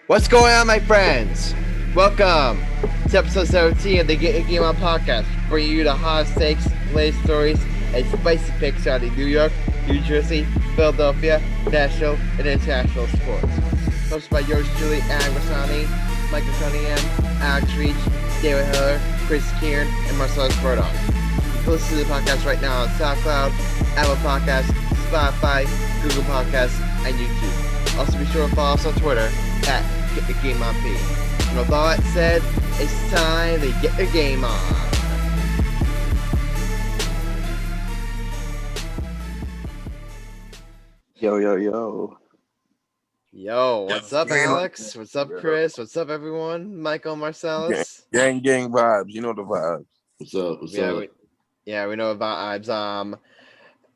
What's going on, my friends? Welcome to episode 17 of the Get Your Game On podcast, bringing you the hot takes, latest stories, and spicy picks out of New York, New Jersey, Philadelphia, national, and international sports. Hosted by yours truly, Aaron Grassani, Michael Cunningham, Alex Reich, David Hiller, Kern, and Marcellus Murdock. You can listen to the podcast right now on SoundCloud, Apple Podcasts, Spotify, Google Podcasts, and YouTube. Also, be sure to follow us on Twitter at Get the Game On P. And with all that said, it's time to get the game on. Yo. Yo, what's up, Alex? What's up, Chris? What's up, everyone? Michael, Marcellus. Gang vibes. You know the vibes. What's up? We know about vibes.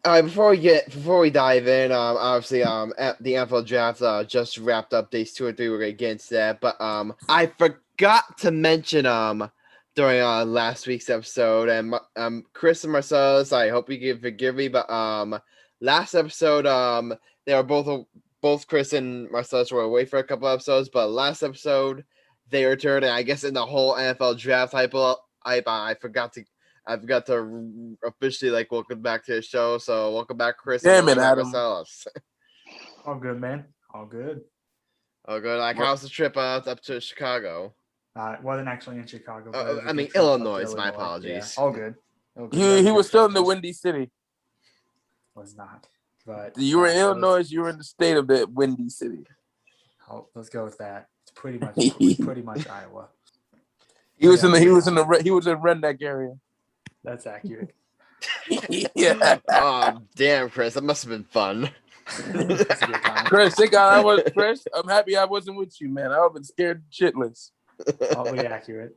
Before we dive in, obviously, at the NFL draft just wrapped up days 2 and 3. We're gonna get into that, but I forgot to mention during last week's episode, and Chris and Marcellus, I hope you can forgive me, but last episode they were both Chris and Marcellus were away for a couple episodes, but last episode they returned, and I guess in the whole NFL draft hype, I forgot to officially welcome back to the show. So welcome back, Chris. Damn it, Adam. Marcellus. All good, man. All good. How's the trip up to Chicago? It wasn't actually in Chicago. Illinois. My apologies. Yeah, all good. He was still in the Windy City. Was not. But you were in Illinois. You were in the state of the Windy City. Let's go with that. It's pretty much Iowa. He was in Redneck area. That's accurate. Yeah. Oh, damn, Chris. That must have been fun. Chris, I'm happy I wasn't with you, man. I would have been scared shitless. Probably accurate.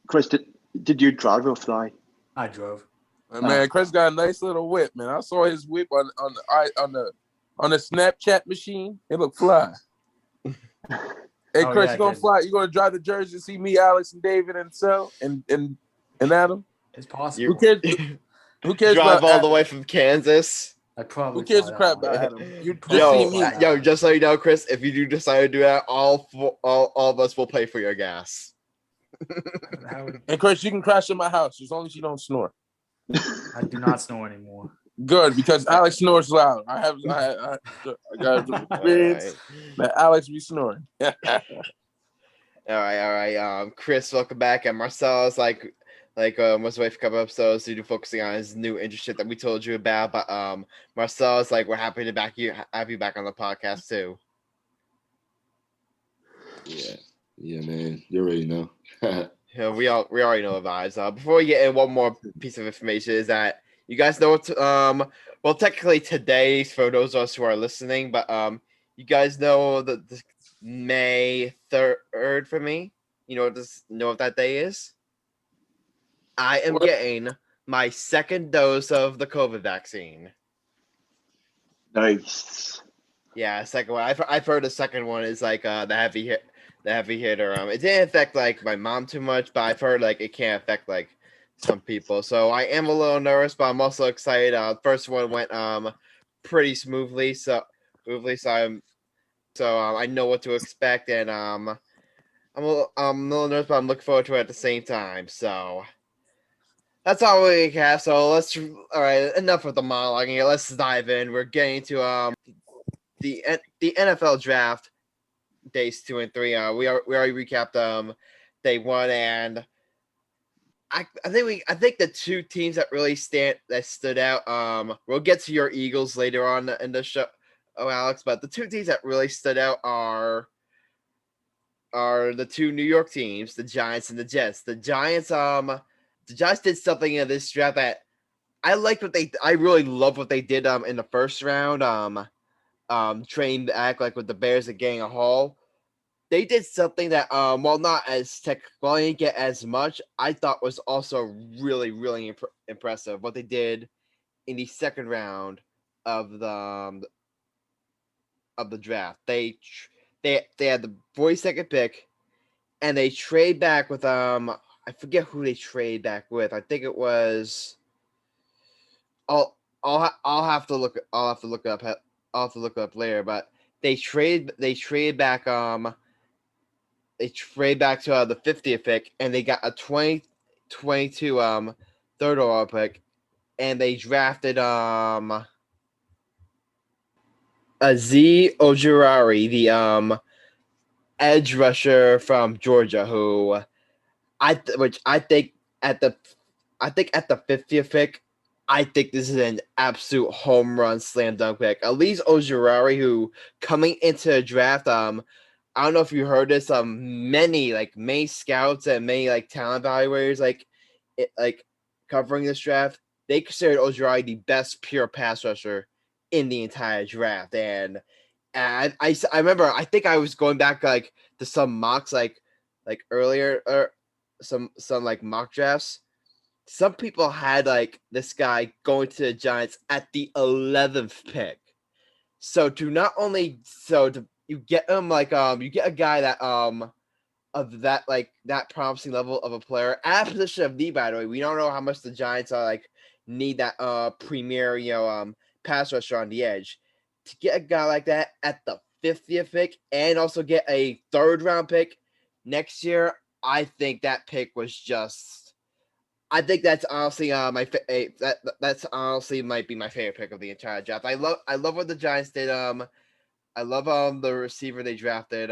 Chris, did you drive or fly? I drove. Man, Chris got a nice little whip, man. I saw his whip on the Snapchat machine. It looked fly. Hey, Chris, you gonna fly? You gonna drive to Jersey to see me, Alex, and David, and so and Adam? It's possible. Who cares? Drive all the way from Kansas. I probably. Who cares crap about Adam? You just see me. Just so you know, Chris, if you do decide to do that, all of us will pay for your gas. And Chris, you can crash in my house as long as you don't snore. I do not snore anymore. Good, because Alex snores loud. I got experience that Alex be snoring. All right. Chris, welcome back. And Marcellus, was away for a couple episodes due to focusing on his new internship that we told you about. But Marcellus, we're happy to have you back on the podcast too. Yeah, man. You already know. Yeah, we already know the vibes. Before we get in, one more piece of information is that you guys know technically today's for those of us who are listening, but you guys know the May 3rd for me. You know what that day is? I am getting my second dose of the COVID vaccine. Nice. Yeah, second one. I've heard the second one is the heavy hit. The heavy hitter. It didn't affect my mom too much, but I've heard it can affect some people. So I am a little nervous, but I'm also excited. First one went pretty smoothly, so I know what to expect, and I'm a little nervous, but I'm looking forward to it at the same time. So that's all we have. So all right, enough with the monologue here. Let's dive in. We're getting to the NFL draft. Days 2 and 3. We already recapped day 1, and I think the two teams that really stood out. We'll get to your Eagles later on in the show, Alex. But the two teams that really stood out are the two New York teams, the Giants and the Jets. The Giants did something in this draft that I liked. I really loved what they did in the first round. Trading back with the Bears and getting a haul. They did something that, while not as technical, I didn't get as much, I thought was also really, really impressive. What they did in the second round of the draft, they had the 42nd pick, and they trade back with I forget who they trade back with. I think it was. I'll have to look it up later, but they trade back they trade back to the 50th pick, and they got a 2022 third overall pick, and they drafted a Z Ojulari, the edge rusher from Georgia, who which I think at the 50th pick, I think this is an absolute home run slam dunk pick. At least Ojulari, who coming into the draft, I don't know if you heard this, many scouts and many talent evaluators covering this draft, they considered Ojulari the best pure pass rusher in the entire draft. And I remember, I think I was going back to some mocks earlier, or some mock drafts. Some people had this guy going to the Giants at the 11th pick. So you get him you get a guy that of that that promising level of a player at a position of need. By the way, we don't know how much the Giants are need that premier pass rusher on the edge. To get a guy like that at the 50th pick and also get a third round pick next year, I think that pick was just. I think that's honestly that's honestly might be my favorite pick of the entire draft. I love what the Giants did. I love the receiver they drafted.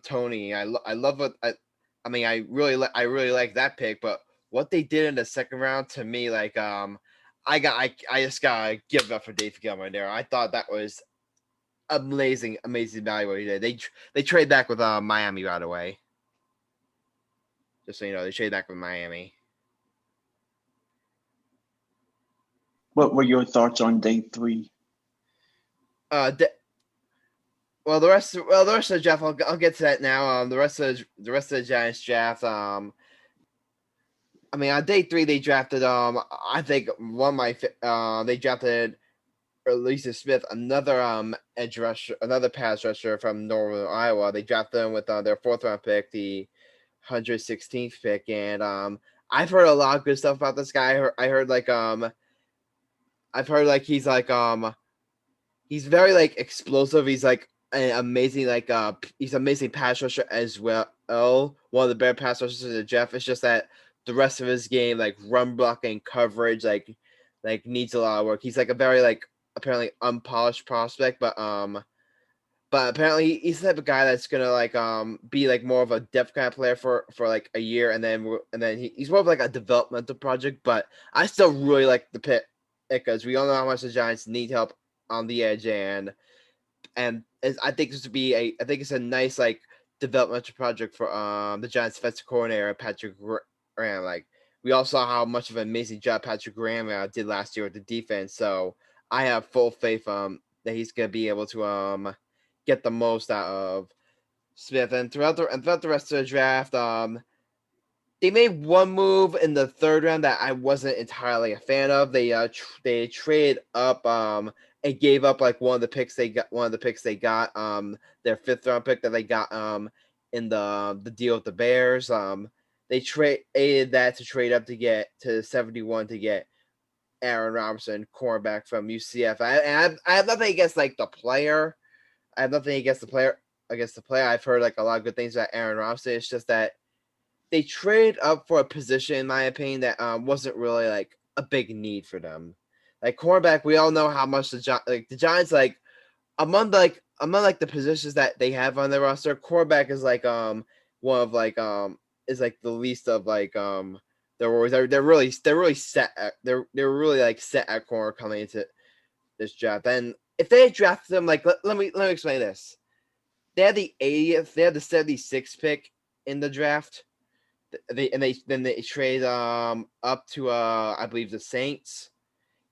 Tony. I love what I mean. I really like that pick, but what they did in the second round to me, I just gotta give up for Dave Gilmore there. I thought that was amazing value what he did. They trade back with Miami right away. Just so you know, they trade back with Miami. What were your thoughts on day 3? The rest of the draft, I'll get to that now. The rest of the Giants draft. I mean, on day 3 they drafted. I think one of my they drafted Trey Smith, another edge rusher, another pass rusher from Northern Iowa. They drafted him with their 4th round pick, the 116th pick, and I've heard a lot of good stuff about this guy. I've heard he's very explosive. He's an amazing he's amazing pass rusher as well. One of the better pass rushers in the draft. It's just that the rest of his game, run blocking, coverage, needs a lot of work. He's a very apparently unpolished prospect, but apparently he's the type of guy that's gonna be more of a depth kind of player for a year, and then he's more of a developmental project. But I still really like the pick because we all know how much the Giants need help on the edge, and I think this would be I think it's a nice developmental project for the Giants defensive coordinator Patrick Graham. We all saw how much of an amazing job Patrick Graham did last year with the defense, so I have full faith that he's gonna be able to get the most out of Smith. And throughout the rest of the draft, they made one move in the 3rd round that I wasn't entirely a fan of. They traded up and gave up one of the picks they got. Their 5th round pick that they got in the deal with the Bears. They traded that to trade up to get to 71 to get Aaron Rodgers, cornerback from UCF. I have nothing against the player. I have nothing against the player. I've heard a lot of good things about Aaron Rodgers. It's just that they traded up for a position, in my opinion, that wasn't really a big need for them. Cornerback, we all know how much the Giants among the positions that they have on their roster. Cornerback is one of is the least of they're really set at, they're really set at corner coming into this draft. And if they had drafted them, let me explain this. They had the 80th, they had the 76th pick in the draft. They trade up to I believe the Saints.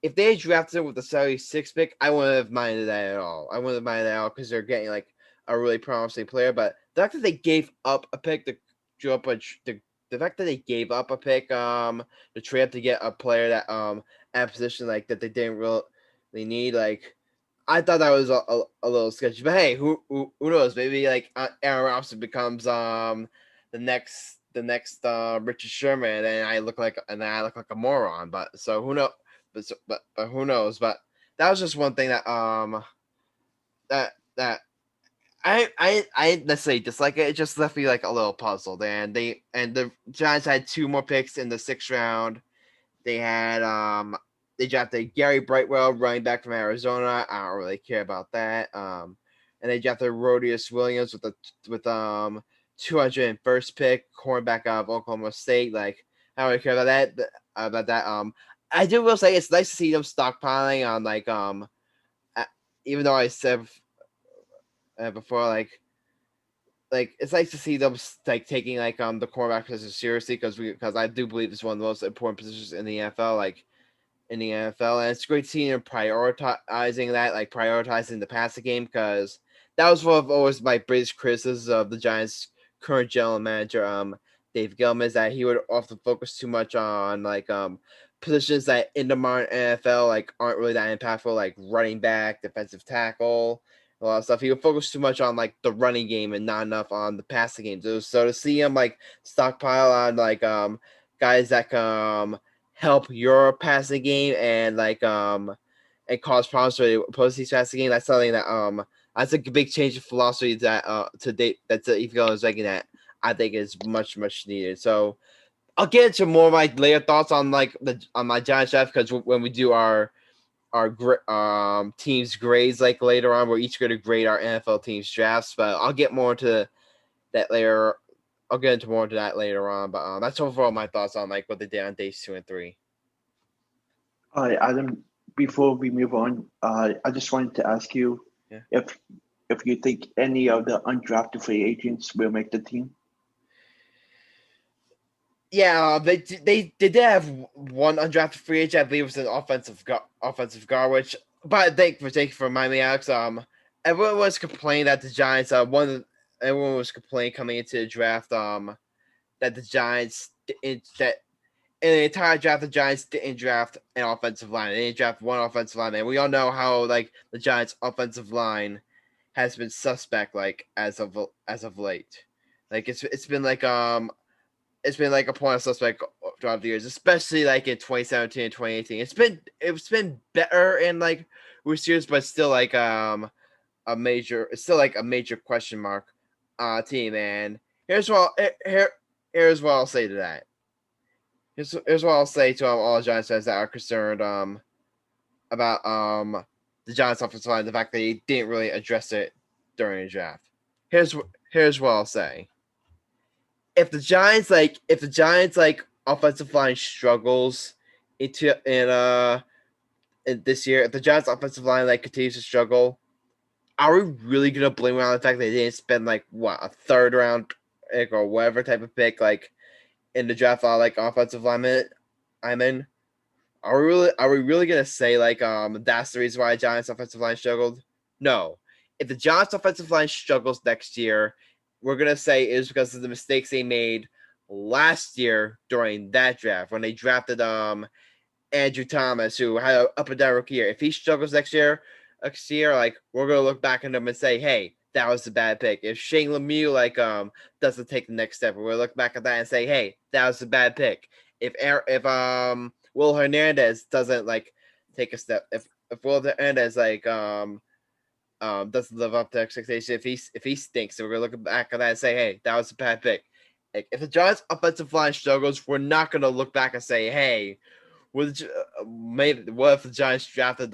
If they had drafted them with the 76th pick, I wouldn't have minded that at all. I wouldn't have minded that at all because they're getting a really promising player. But the fact that they gave up a pick to the fact that they gave up a pick to trade up to get a player that at a position that they didn't really need, I thought that was a little sketchy. But hey, who knows? Maybe Aaron Rodgers becomes the next Richard Sherman, and I look like a moron. But so who knows? But who knows? But that was just one thing that that I didn't necessarily dislike it. It just left me like a little puzzled. And the Giants had 2 more picks in the 6th round. They had they drafted Gary Brightwell, running back from Arizona. I don't really care about that. And they drafted Rodius Williams with 201st pick, cornerback out of Oklahoma State. Like, I don't really care about that. I do will say it's nice to see them stockpiling on like even though I said before like it's nice to see them like taking like the cornerback position seriously because I do believe it's one of the most important positions in the NFL. And it's great seeing them prioritizing that, like prioritizing the passing game, because that was one of always my biggest criticisms of the Giants' current general manager, Dave Gilman, is that he would often focus too much on like positions that in the modern NFL like aren't really that impactful, like running back, defensive tackle, a lot of stuff. He would focus too much on like the running game and not enough on the passing game. So to see him like stockpile on like guys that help your passing game and like and cause problems for the opposing passing game, that's something that that's a big change of philosophy that to date that Ethan is making that I think is much needed. So I'll get into more of my later thoughts on like on my Giants draft, because when we do our teams grades like later on, we're each going to grade our NFL teams drafts, but I'll get more into that later. I'll get into more into that later on, but that's overall my thoughts on like what they did on days 2 and 3. All right, Adam. Before we move on, I just wanted to ask you if you think any of the undrafted free agents will make the team. Yeah, they did have one undrafted free agent. I believe it was an offensive guard, which. But thank you for reminding me, Alex. Everyone was complaining that the Giants. Everyone was complaining coming into the draft. That the Giants that in the entire draft, the Giants didn't draft an offensive line. They didn't draft one offensive line, and we all know how like the Giants' offensive line has been suspect, like as of late. Like it's been like a point of suspect throughout the years, especially like in 2017 and 2018. It's been better in like recent years, but still like a major question mark team. And here's what I'll say to that. Here's what I'll say to all Giants fans that are concerned about the Giants offensive line, the fact that they didn't really address it during the draft. Here's what I'll say. If the Giants offensive line struggles in this year, if the Giants offensive line like continues to struggle, are we really gonna blame it on the fact that they didn't spend like a 3rd round pick or whatever type of pick like in the draft like offensive lineman? I mean, are we really gonna say like that's the reason why the Giants offensive line struggled? No. If the Giants offensive line struggles next year, we're gonna say it is because of the mistakes they made last year during that draft when they drafted Andrew Thomas, who had an up and down rookie year. If he struggles next year, like we're gonna look back at him and say, hey, that was a bad pick. If Shane Lemieux doesn't take the next step, we'll look back at that and say, hey, that was a bad pick. If Will Hernandez doesn't like take a step, if Will Hernandez like doesn't live up to expectation, if he stinks, so we're gonna look back at that and say, hey, that was a bad pick. Like, if the Giants offensive line struggles, we're not gonna look back and say, hey, what if the Giants drafted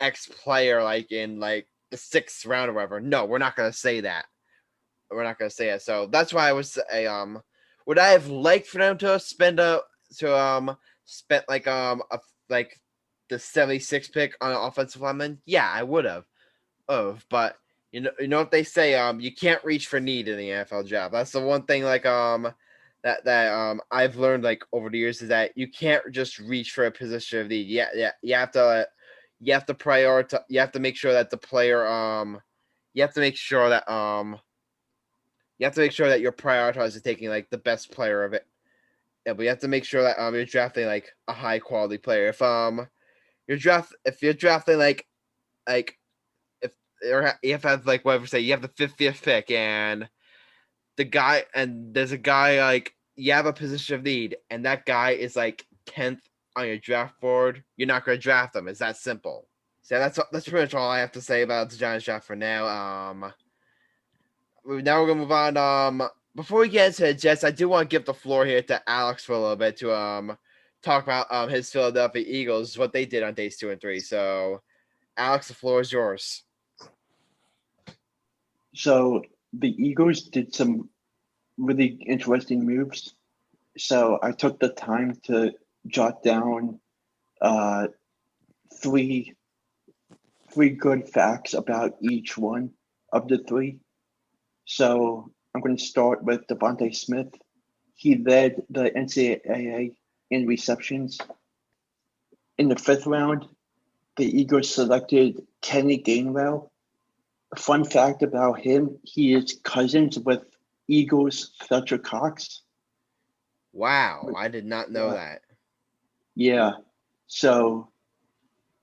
X player like in like the 6th round or whatever? No, we're not gonna say that. We're not gonna say it. So that's why I was would I have liked for them to spend spent like like the 76th pick on an offensive lineman? Yeah, I would have. But you know what they say, you can't reach for need in the NFL draft. That's the one thing like that I've learned like over the years, is that you can't just reach for a position of need. Yeah, you have to prioritize. You have to make sure that the player you have to make sure that you're prioritizing taking like the best player of it. Yeah, but you have to make sure that you're drafting like a high quality player. If you're drafting like if you have like whatever, say you have the 50th pick and there's a guy like you have a position of need and that guy is like 10th on your draft board, you're not going to draft them. It's that simple. So that's pretty much all I have to say about the Giants draft for now. Now we're gonna move on. Before we get into the Jets, I do want to give the floor here to Alex for a little bit to talk about his Philadelphia Eagles, what they did on days 2 and 3. So, Alex, the floor is yours. So the Eagles did some really interesting moves. So I took the time to jot down three good facts about each one of the three. So I'm going to start with Devontae Smith. He led the NCAA in receptions. In the 5th round, the Eagles selected Kenny Gainwell. Fun fact about him, he is cousins with Eagles Fletcher Cox. Wow, I did not know that. Yeah, so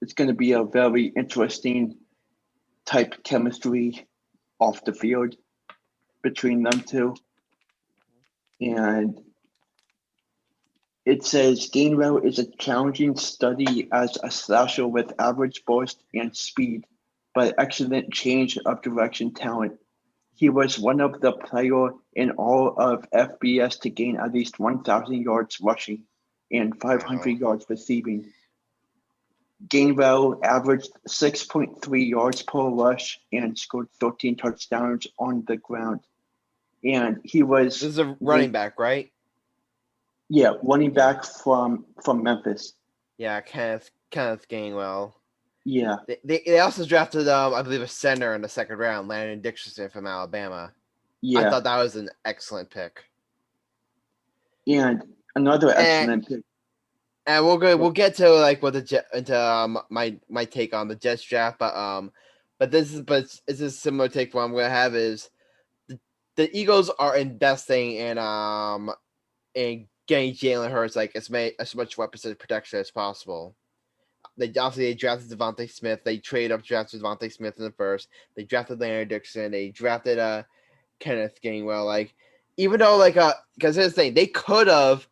it's going to be a very interesting type chemistry off the field between them two. And it says Gainwell is a challenging study as a slasher with average burst and speed, but excellent change of direction talent. He was one of the player in all of FBS to gain at least 1,000 yards rushing and 500 yards receiving. Gainwell averaged 6.3 yards per rush and scored 13 touchdowns on the ground. And he was... This is a running back, right? Yeah, running back from Memphis. Yeah, Kenneth Gainwell. Yeah. They also drafted, I believe, a center in the 2nd round, Landon Dickerson from Alabama. Yeah. I thought that was an excellent pick. And another excellent pick. And we'll get to like what my take on the Jets draft, but this is a similar take. What I'm gonna have is the Eagles are investing in getting Jalen Hurts like as much weapons protection as possible. They drafted Devontae Smith. They traded up drafted Devontae Smith in the 1st. They drafted Landon Dickerson. They drafted Kenneth Gainwell. Like, even though because here's the thing, they could have.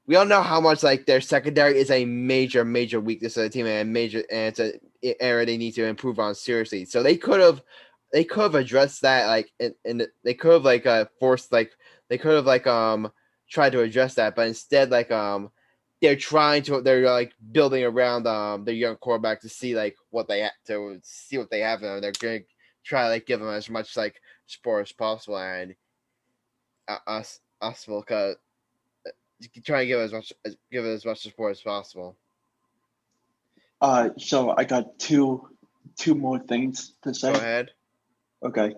We all know how much like their secondary is a major weakness of the team and it's an area they need to improve on seriously. So they could have addressed that like and they could have tried to address that, but instead they're like building around their young quarterback to see like what they have and they're going to try to like give them as much like support as possible and us because try and give it as much support as possible. So I got two more things to say. Go ahead. Okay.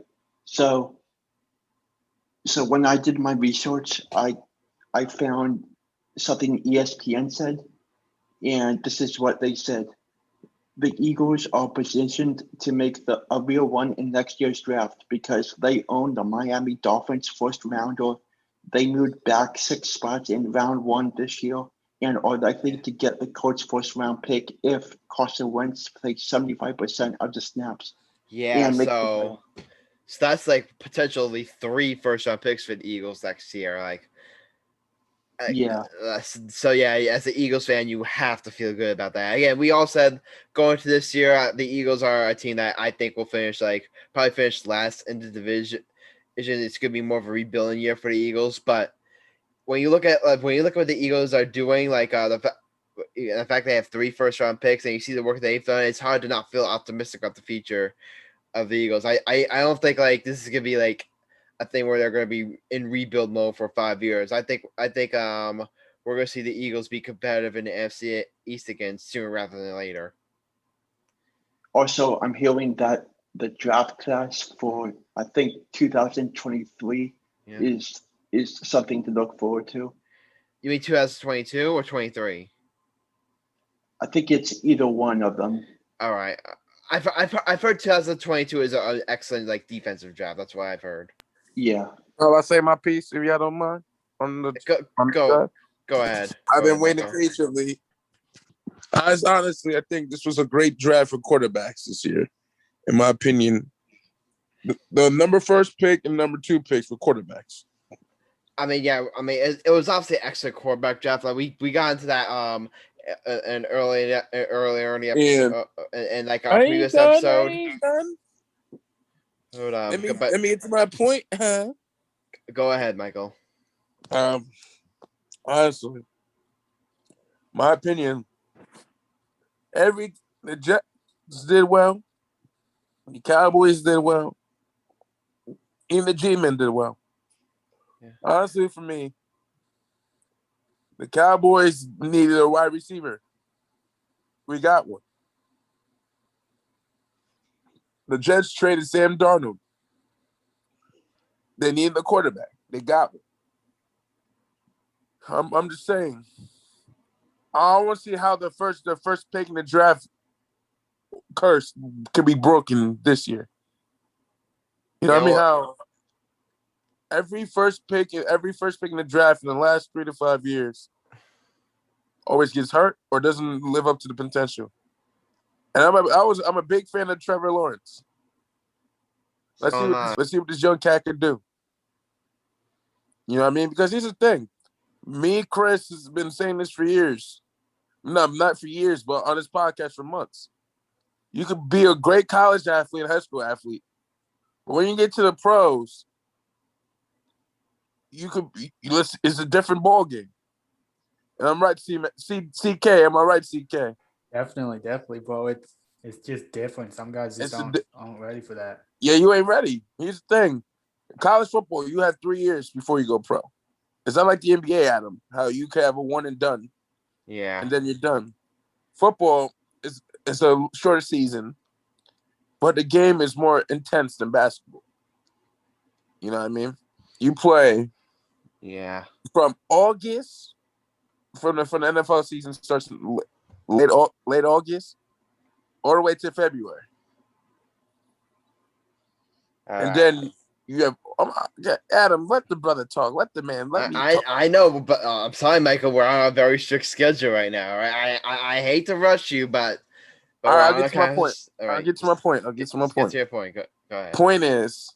So when I did my research, I found something ESPN said, and this is what they said. The Eagles are positioned to make a real run in next year's draft because they own the Miami Dolphins 1st rounder. They moved back 6 spots in round 1 this year and are likely to get the Colts' 1st round pick if Carson Wentz plays 75% of the snaps. Yeah, so that's like potentially 3 first-round picks for the Eagles next year. So as an Eagles fan, you have to feel good about that. Again, we all said going to this year, the Eagles are a team that I think will probably finish last in the division. It's going to be more of a rebuilding year for the Eagles, but when you look at what the Eagles are doing, the fact they have 3 first-round picks, and you see the work they've done, it's hard to not feel optimistic about the future of the Eagles. I don't think this is going to be a thing where they're going to be in rebuild mode for 5 years. I think we're going to see the Eagles be competitive in the NFC East again sooner rather than later. Also, I'm hearing that the draft class for I think 2023 is something to look forward to. You mean 2022 or 23? I think it's either one of them. All right, I've heard 2022 is an excellent defensive draft. That's what I've heard. Yeah. Well, I say my piece if y'all don't mind. Go ahead. I've been waiting patiently. I think this was a great draft for quarterbacks this year. In my opinion, the number 1st pick and number 2 picks were quarterbacks. It was obviously an excellent quarterback draft. We got into that and earlier in the Yeah. episode, and like I our ain't previous done. I episode. ain't done. Hold on, Let me get to my point. Go ahead, Michael. Honestly, my opinion, the Jets did well, the Cowboys did well, even the G-men did well. Yeah. Honestly, for me, the Cowboys needed a wide receiver. We got one. The Jets traded Sam Darnold. They needed a quarterback. They got one. I'm just saying. I want to see how the first pick in the draft curse could be broken this year. You know what I mean? How every first pick in the draft in the last 3 to 5 years always gets hurt or doesn't live up to the potential. And I'm a big fan of Trevor Lawrence. Let's see what this young cat can do. You know what I mean? Because here's the thing. Me, Chris, has been saying this for years. No, not for years, but on this podcast for months. You could be a great college athlete and high school athlete. But when you get to the pros, it's a different ball game. And I'm right, CK. Am I right, CK? Definitely, bro. It's just different. Some guys just aren't ready for that. Yeah, you ain't ready. Here's the thing. College football, you have 3 years before you go pro. It's not like the NBA, Adam, how you can have a one and done. Yeah. And then you're done. Football is a shorter season, but the game is more intense than basketball. You know what I mean? You play from August, from the NFL season starts late August, all the way to February. And then you have Adam. Let the brother talk. Let the man. Let me talk. I know, but I'm sorry, Michael. We're on a very strict schedule right now. Right? I hate to rush you, but all right, I'll get to my point. Right. I'll get to my point. Get to your point. Go ahead. Point is,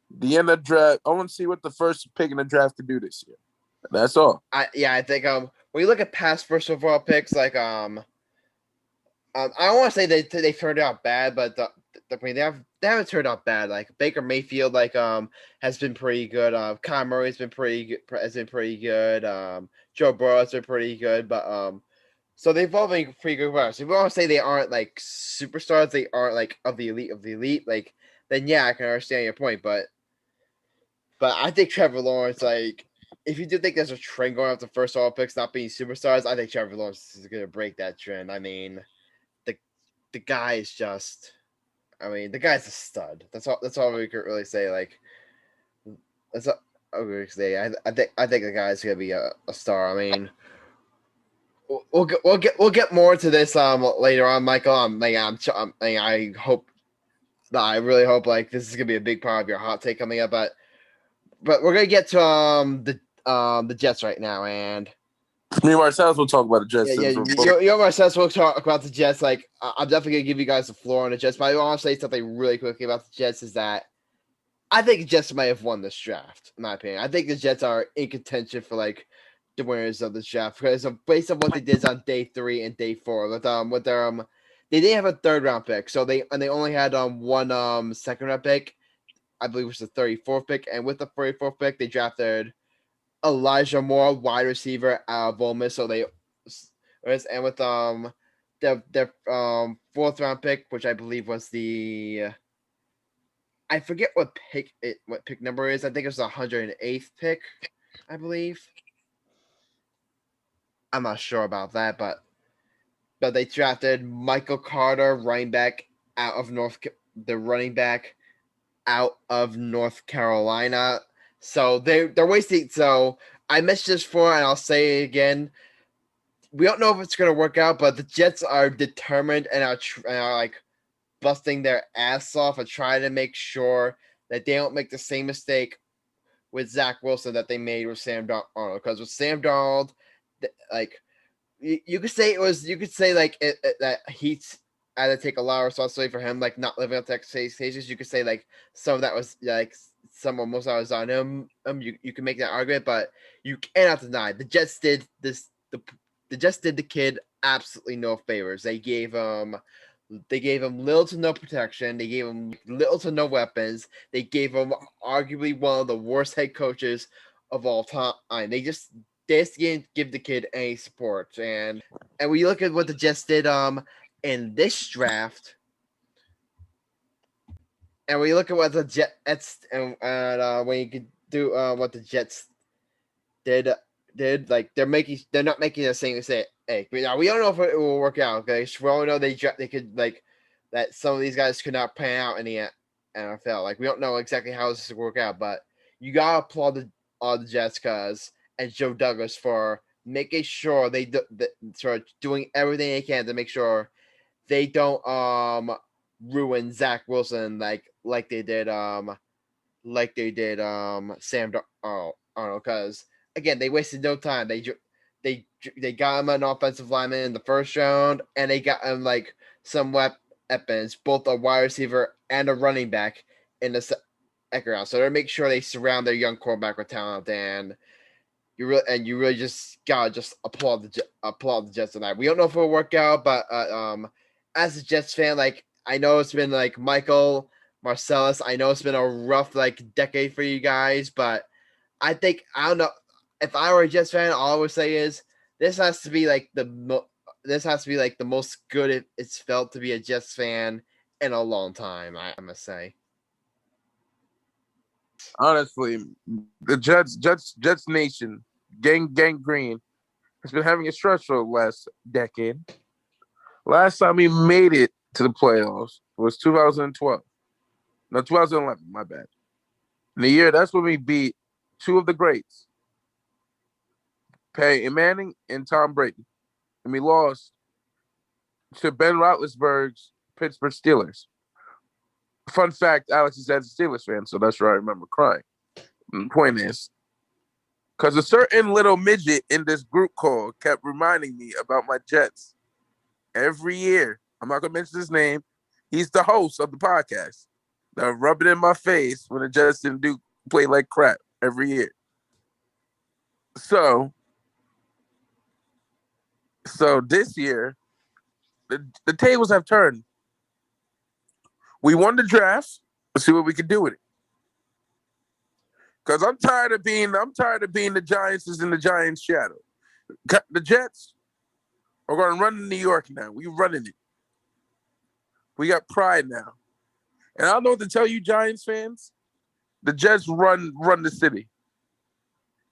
the end of the draft. I want to see what the first pick in the draft could do this year. That's all. I think when you look at past first overall picks, like I don't want to say they turned out bad, but they haven't turned out bad. Like Baker Mayfield, has been pretty good. Kyle Murray has been pretty good. Joe Burrow has been pretty good, but so they've all been pretty good runners. If you want to say they aren't like superstars, they aren't like of the elite, like then yeah, I can understand your point, but I think Trevor Lawrence, like, if you do think there's a trend going off the first overall picks not being superstars, I think Trevor Lawrence is going to break that trend. I mean, the guy is just, the guy's a stud. That's all we could really say. Like, that's all we could say. I think the guy's going to be a star. I mean, we'll get more into this later on, Michael. I really hope like this is going to be a big part of your hot take coming up, but we're gonna get to the Jets right now, and me and Marcellus will talk about the Jets. You Marcellus will talk about the Jets. Like I'm definitely gonna give you guys the floor on the Jets, but I want to say something really quickly about the Jets is that I think the Jets might have won this draft. In my opinion, I think the Jets are in contention for like the winners of this draft because based on what they did on day 3 and day 4 with their they didn't have a 3rd round pick, so they only had one 2nd round pick. I believe it was the 34th pick, and with the 34th pick, they drafted Elijah Moore, wide receiver out of Ole Miss. So and with their 4th round pick, which I believe was I forget what pick number is. I think it was the 108th pick, I believe. I'm not sure about that, but they drafted Michael Carter, running back out of North Carolina. So they're wasting. So I mentioned this before, and I'll say it again. We don't know if it's going to work out, but the Jets are determined and are like busting their ass off and trying to make sure that they don't make the same mistake with Zach Wilson that they made with Sam Darnold. Because with Sam Darnold, like you could say that he's had to take a lot of responsibility for him, like not living up to expectations. You could say like some of that was like most of that was on him. You can make that argument, but you cannot deny the Jets did this Jets did the kid absolutely no favors. They gave him little to no protection. They gave him little to no weapons. They gave him arguably one of the worst head coaches of all time. They just didn't give the kid any support. And we look at what the Jets did in this draft. And we look at what the Jets and when you could do what the Jets did like they're not making the same mistake. Now we don't know if it will work out. Okay, we all know they could like that some of these guys could not pan out in the NFL. Like we don't know exactly how this will work out, but you gotta applaud the Jets and Joe Douglas for making sure they sort doing everything they can to make sure they don't ruin Zach Wilson like they did Sam Darnold, because again they wasted no time. They got him an offensive lineman in the first round, and they got him like some weapons, both a wide receiver and a running back in the second round. So they make sure they surround their young quarterback with talent, and you really just gotta applaud the Jets on that. We don't know if it'll work out, but as a Jets fan, like I know it's been like Michael, Marcellus. I know it's been a rough decade for you guys, but I don't know. If I were a Jets fan, all I would say is this has to be like the most good it's felt to be a Jets fan in a long time. I must say. Honestly, the Jets Nation, gang green, has been having a stressful last decade. Last time we made it to the playoffs was 2012. No, 2011, my bad. In the year, that's when we beat two of the greats, Peyton Manning and Tom Brady. And we lost to Ben Roethlisberger's Pittsburgh Steelers. Fun fact, Alex is a Steelers fan, so that's where I remember crying. And the point is, because a certain little midget in this group call kept reminding me about my Jets every year. I'm not going to mention his name. He's the host of the podcast. They'll rub it in my face when the Jets didn't play like crap every year. So this year, the tables have turned. We won the draft. Let's see what we can do with it. Because I'm tired of being the Giants is in the Giants' shadow. The Jets are going to run to New York now. We're running it. We got pride now. And I don't know what to tell you, Giants fans. The Jets run the city.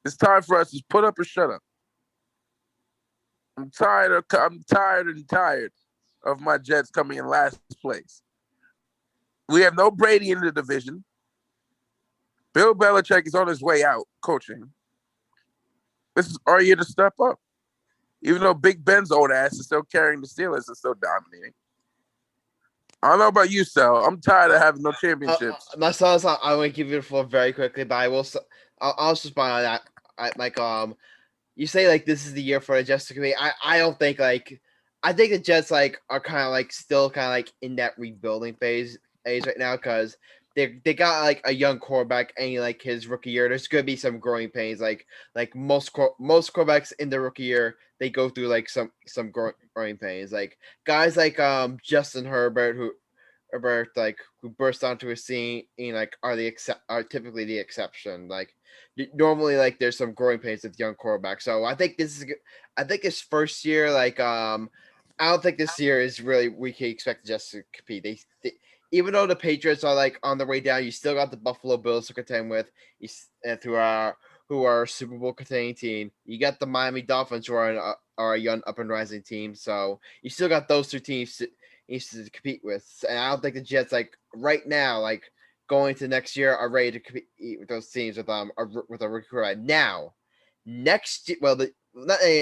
It's time for us to put up or shut up. I'm tired of my Jets coming in last place. We have no Brady in the division. Bill Belichick is on his way out coaching. This is our year to step up. Even though Big Ben's old ass is still carrying the Steelers and still dominating. I don't know about you, Sal. I'm tired of having no championships. Myself, I want to give you the floor very quickly, but I'll just respond on that. You say this is the year for the Jets to compete. I don't think I think the Jets are kind of still in that rebuilding phase right now, because they got a young quarterback and his rookie year. There's gonna be some growing pains. Like most quarterbacks in the rookie year, they go through some growing pains. Guys Justin Herbert who burst onto a scene are typically the exception. Normally there's some growing pains with young quarterbacks. So I think his first year I don't think this year is really we can expect the Jets to compete. They even though the Patriots are on the way down, you still got the Buffalo Bills to contend with, who are a Super Bowl contending team. You got the Miami Dolphins, who are a young up and rising team. So you still got those two teams to compete with. And I don't think the Jets right now going to next year are ready to compete with those teams with a rookie quarterback. Now, next year,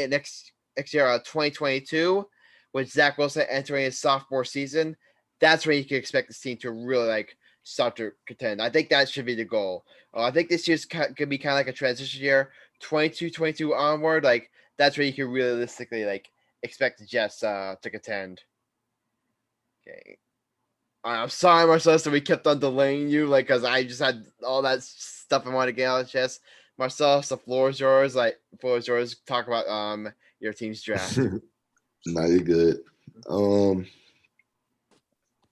next year, 2022, with Zach Wilson entering his sophomore season. That's when you can expect this team to really start to contend. I think that should be the goal. I think this year's going to be kind of a transition year. 22 onward, that's where you can realistically expect the Jets to contend. Okay. I'm sorry, Marcellus, that we kept on delaying you, because I just had all that stuff I wanted to get out of the chest. Marcellus, the floor is yours. Talk about your team's draft. Nah, you're good.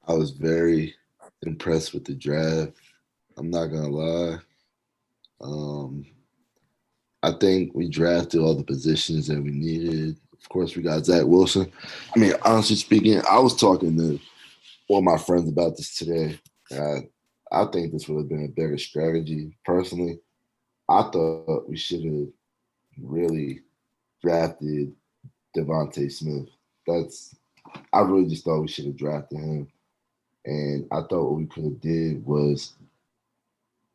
I was very impressed with the draft. I'm not gonna lie. I think we drafted all the positions that we needed. Of course, we got Zach Wilson. I mean, honestly speaking, I was talking to all my friends about this today. I think this would have been a better strategy. Personally, I thought we should have really drafted Devontae Smith. I really just thought we should have drafted him. And I thought what we could have did was,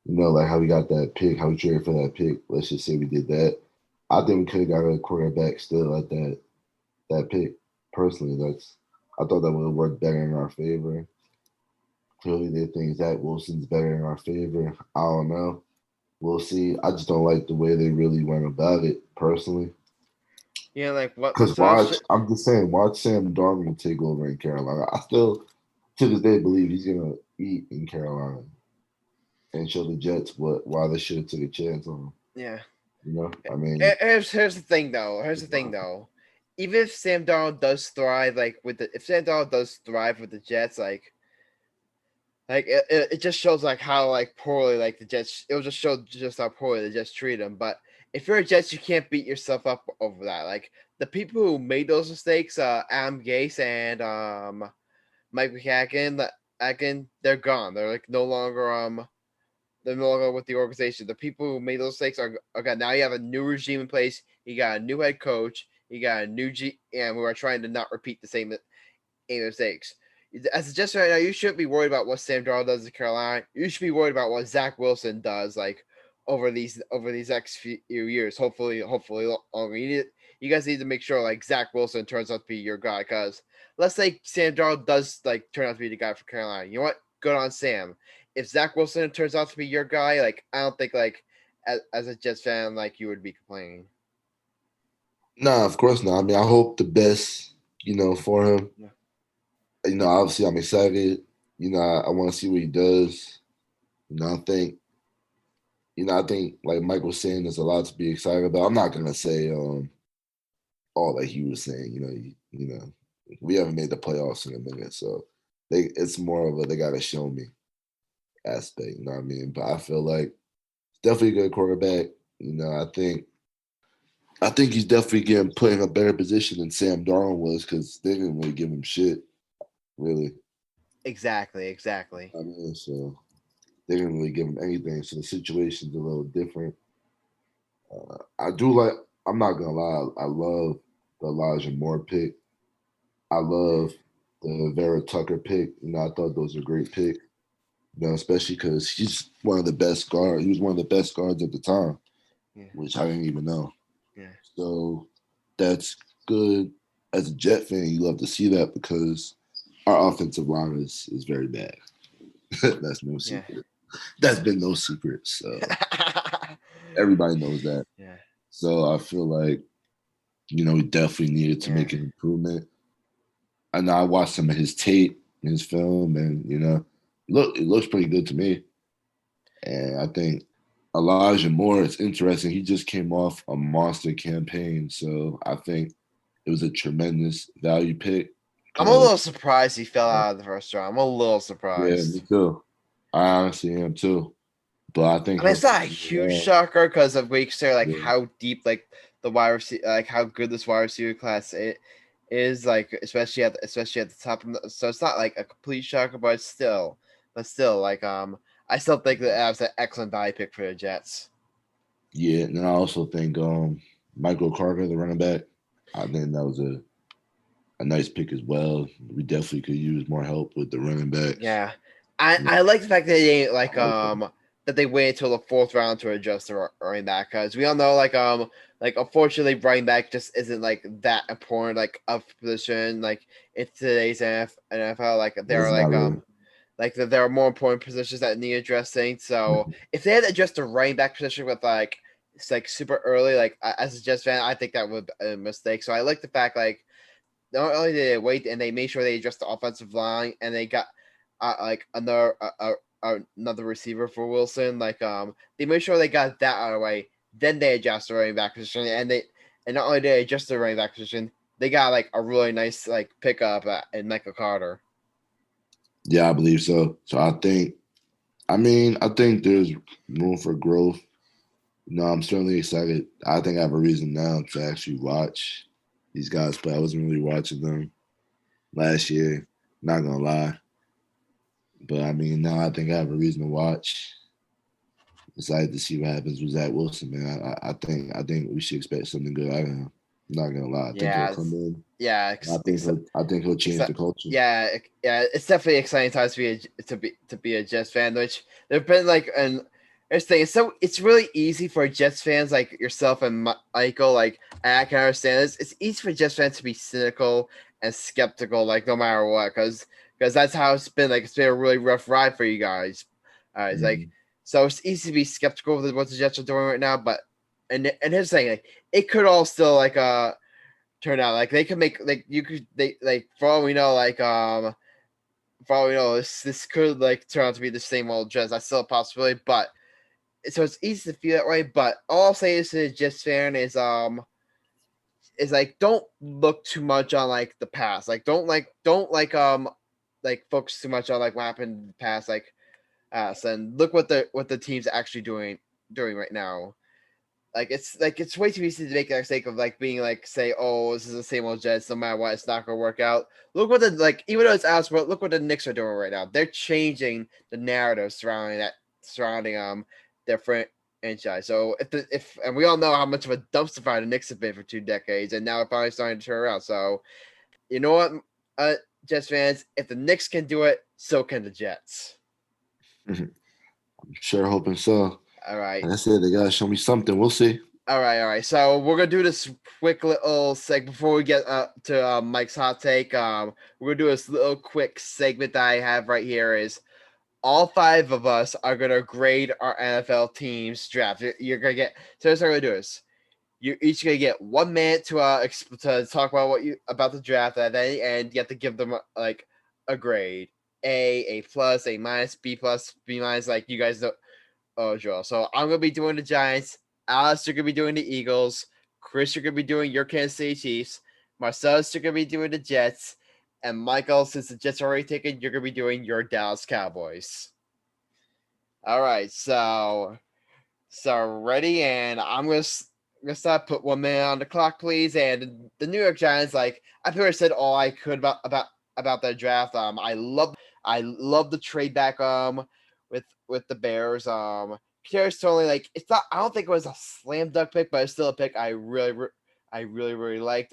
like how we got that pick, how we traded for that pick. Let's just say we did that. I think we could have got a quarterback still at that pick. Personally, I thought that would have worked better in our favor. Clearly, they think Zach Wilson's better in our favor. I don't know. We'll see. I just don't like the way they really went about it, personally. Yeah, like what? Because I'm just saying, watch Sam Darnold take over in Carolina. I still, to this day, believe he's gonna eat in Carolina and show the Jets why they should have took a chance on him. Yeah. I mean, here's the thing though. Even if Sam Darnold does thrive, if Sam Darnold does thrive with the Jets, it just shows how poorly the Jets. It will just show just how poorly the Jets treat him. But if you're a Jets, you can't beat yourself up over that. The people who made those mistakes, Adam Gase and Mike McHaggen, they're gone. They're no longer they're no longer with the organization. The people who made those mistakes are gone. Now you have a new regime in place. You got a new head coach. You got a new GM who are trying to not repeat the same mistakes. As a Jets right now, you shouldn't be worried about what Sam Darnold does in Carolina. You should be worried about what Zach Wilson does over these next few years. Hopefully longer. You guys need to make sure Zach Wilson turns out to be your guy, because let's say Sam Darnold does turn out to be the guy for Carolina. You know what? Good on Sam. If Zach Wilson turns out to be your guy, I don't think as a Jets fan you would be complaining. Nah, of course not. I mean, I hope the best, for him. Yeah. Obviously I'm excited. I want to see what he does. I think like Mike was saying, there's a lot to be excited about. I'm not gonna say all that he was saying. We haven't made the playoffs in a minute, so it's more of a they gotta show me aspect. You know what I mean? But I feel like definitely a good quarterback. I think he's definitely getting put in a better position than Sam Darnold was, because they didn't really give him shit. Really. Exactly. I mean, so they didn't really give him anything. So the situation's a little different. I'm not going to lie, I love the Elijah Moore pick. I love the Vera Tucker pick. I thought those were great picks. Especially because he's one of the best guards. He was one of the best guards at the time, which I didn't even know. Yeah. So that's good. As a Jet fan, you love to see that, because our offensive line is very bad. That's no secret. Yeah. That's been no secret. So everybody knows that. Yeah. So I feel like, we definitely needed to make an improvement. I know I watched some of his tape, his film, and it looks pretty good to me. And I think Elijah Moore, it's interesting. He just came off a monster campaign. So I think it was a tremendous value pick. I'm a little surprised he fell out of the first round. I'm a little surprised. Yeah, me too. I honestly am too. But I think it's not a huge shocker because of weeks there, how deep the wide receiver, how good this wide receiver class is, especially at the top. So it's not a complete shocker, but still, I still think that was an excellent value pick for the Jets. Yeah, and I also think Michael Carter, the running back, I think that was a nice pick as well. We definitely could use more help with the running backs. Yeah. I like the fact that they that they waited until the fourth round to adjust the running back, because we all know unfortunately running back just isn't that important of position in today's NFL. There are there are more important positions that need addressing. So if they had addressed the running back position with it's super early, as a Jets fan, I think that would be a mistake. So I like the fact not only did they wait and they made sure they addressed the offensive line, and they got another receiver for Wilson. They made sure they got that out of the way. Then they adjust the running back position, and And not only did they adjust their running back position, they got like a really nice like pickup in Michael Carter. Yeah, I believe so. So I think there's room for growth. I'm certainly excited. I think I have a reason now to actually watch these guys play. I wasn't really watching them last year, not gonna lie. But now I think I have a reason to watch. Excited to see what happens with Zach Wilson, man. I think we should expect something good out of him. I'm not gonna lie. I think he'll come in. Yeah, I think he'll change the culture. Yeah, it's definitely exciting times to be a Jets fan. Which there've been like it's really easy for Jets fans like yourself and Michael. Like I can understand this. It's easy for Jets fans to be cynical and skeptical, like no matter what, because that's how it's been. Like it's been a really rough ride for you guys. It's like. So it's easy to be skeptical of what the Jets are doing right now, but and here's the thing, like it could all still like turn out like they could make like you could they like for all we know this could like turn out to be the same old Jets. That's still a possibility, but so it's easy to feel that way. But all I'll say is to the Jets fan is like don't look too much on like the past. Like don't focus too much on like what happened in the past. Like and look what the team's actually doing right now. Like it's way too easy to make that mistake of like being like say, oh, this is the same old Jets, no matter what, it's not gonna work out. Look what even though it's out, but look what the Knicks are doing right now. They're changing the narrative surrounding their franchise. So and we all know how much of a dumpster fire the Knicks have been for 2 decades, and now it's finally starting to turn around. So you know what, Jets fans, if the Knicks can do it, so can the Jets. I'm sure hoping so. All right. Like I said, they gotta show me something. We'll see. All right. So we're gonna do this quick little segment before we get to Mike's hot take. We're gonna do this little quick segment that I have right here. Is all 5 of us are gonna grade our NFL teams draft. You're gonna get. So here's how we're gonna do this. You're each gonna get 1 minute to talk about about the draft, and then you have to give them like a grade. A plus, A minus, B plus, B minus, like you guys know. Oh, Joel. So I'm gonna be doing the Giants. Alex, you're gonna be doing the Eagles. Chris, you're gonna be doing your Kansas City Chiefs. Marcellus, you're gonna be doing the Jets. And Michael, since the Jets are already taken, you're gonna be doing your Dallas Cowboys. All right, so ready, and I'm gonna start. Put 1 minute on the clock, please. And the New York Giants, like I pretty much said all I could about their draft. I love the trade back with the Bears. Kadarius Toney, like it's not. I don't think it was a slam dunk pick, but it's still a pick I really liked.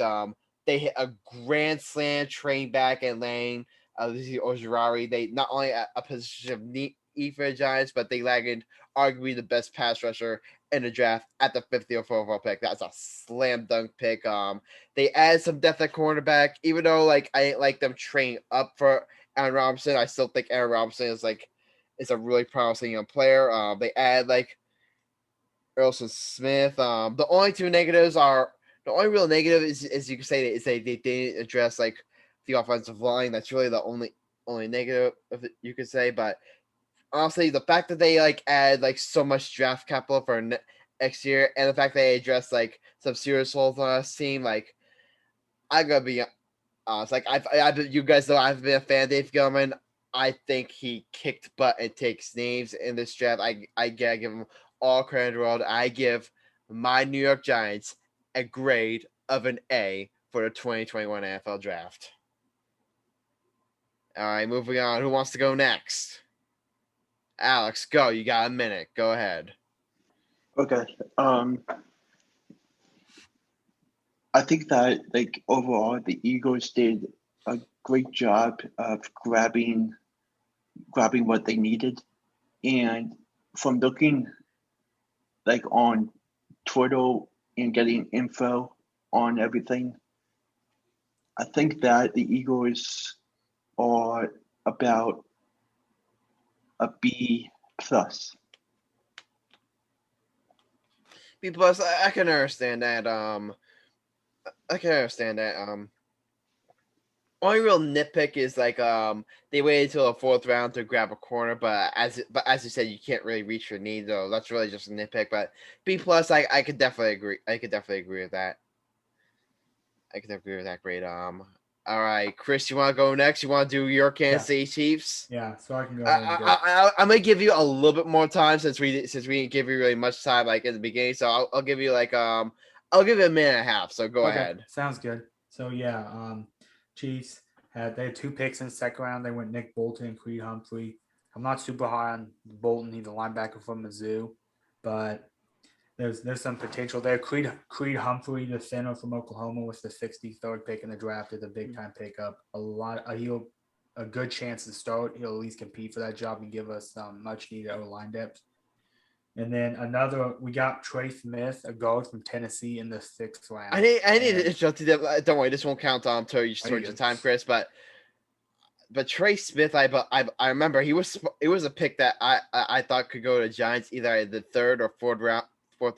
They hit a grand slam train back and laying Ojirari. They not only a position of need for the Giants, but they lagged arguably the best pass rusher in the draft at the 50th overall pick. That's a slam dunk pick. They added some depth at cornerback, even though like I didn't like them train up for Aaron Robinson. I still think Aaron Robinson is a really promising young player. They add like Marcellus Smith. The only real negative is you can say is they didn't address like the offensive line. That's really the only negative you could say. But honestly, the fact that they like add like so much draft capital for next year, and the fact that they address like some serious holes on us team, like I gotta be honest. Like you guys know I've been a fan of Dave Gilman. I think he kicked butt and takes names in this draft. I gotta give him all credit in the world. I give my New York Giants a grade of an A for the 2021 NFL Draft. All right, moving on. Who wants to go next? Alex, go. You got a minute. Go ahead. Okay. I think that like overall the Eagles did a great job of grabbing what they needed, and from looking like on Twitter and getting info on everything, I think that the Eagles are about a B plus. B plus. I can understand that. Only real nitpick is like they waited until the 4th round to grab a corner, but as you said, you can't really reach your need though. That's really just a nitpick. But B plus, I could definitely agree. I could definitely agree with that. I can agree with that. Great. All right, Chris, you want to go next? You want to do your Kansas City Chiefs? Yeah, so I can go ahead and go. I'm gonna give you a little bit more time since we didn't give you really much time like in the beginning. So I'll give you like I'll give you a minute and a half. So go ahead. Sounds good. So yeah, Chiefs they had 2 picks in the second round. They went Nick Bolton and Creed Humphrey. I'm not super high on Bolton. He's a linebacker from Mizzou, but there's some potential there. Creed Humphrey, the center from Oklahoma, was the 63rd pick in the draft. Is a big time pickup. He'll a good chance to start. He'll at least compete for that job and give us some much needed O-line depth. And then we got Trey Smith, a guard from Tennessee, in the 6th round. I need to interrupt you. Don't worry, this won't count until you switch the time, Chris. But Trey Smith, I remember it was a pick that I thought could go to Giants either the 3rd or 4th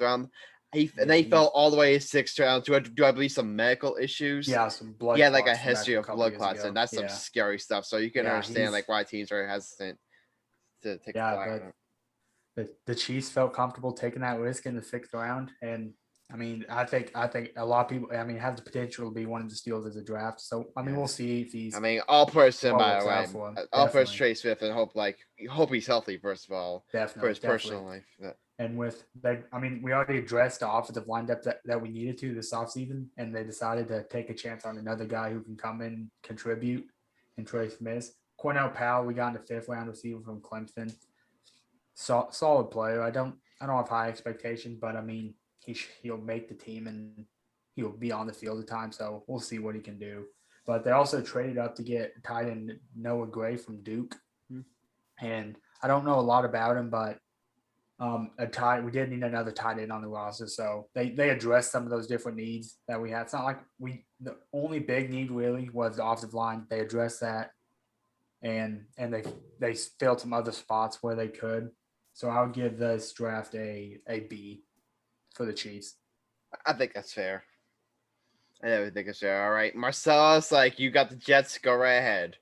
round. Then he fell all the way to 6th round. Do I believe some medical issues? Yeah, some blood. He had like a history of blood clots, and that's some scary stuff. So you can understand like why teams are hesitant to take a flyer. But the Chiefs felt comfortable taking that risk in the 6th round, and I mean, I think a lot of people, have the potential to be one of the steals as a draft. So we'll see if he's. All person by the way, all first Trey Smith, and hope he's healthy first of all. Definitely for his personal life. Yeah. And with that, we already addressed the offensive line depth that we needed to this offseason, and they decided to take a chance on another guy who can come in and contribute. And Trey Smith, Cornell Powell, we got in the 5th round receiver from Clemson. Solid player. I don't have high expectations, but he'll make the team and he'll be on the field at times. So we'll see what he can do. But they also traded up to get tight end Noah Gray from Duke, and I don't know a lot about him, but we did need another tight end on the roster. So they addressed some of those different needs that we had. It's not like the only big need really was the offensive line. They addressed that, and they filled some other spots where they could. So I would give this draft a B for the Chiefs. I think that's fair. I never think it's fair. All right, Marcellus, you got the Jets. Go right ahead.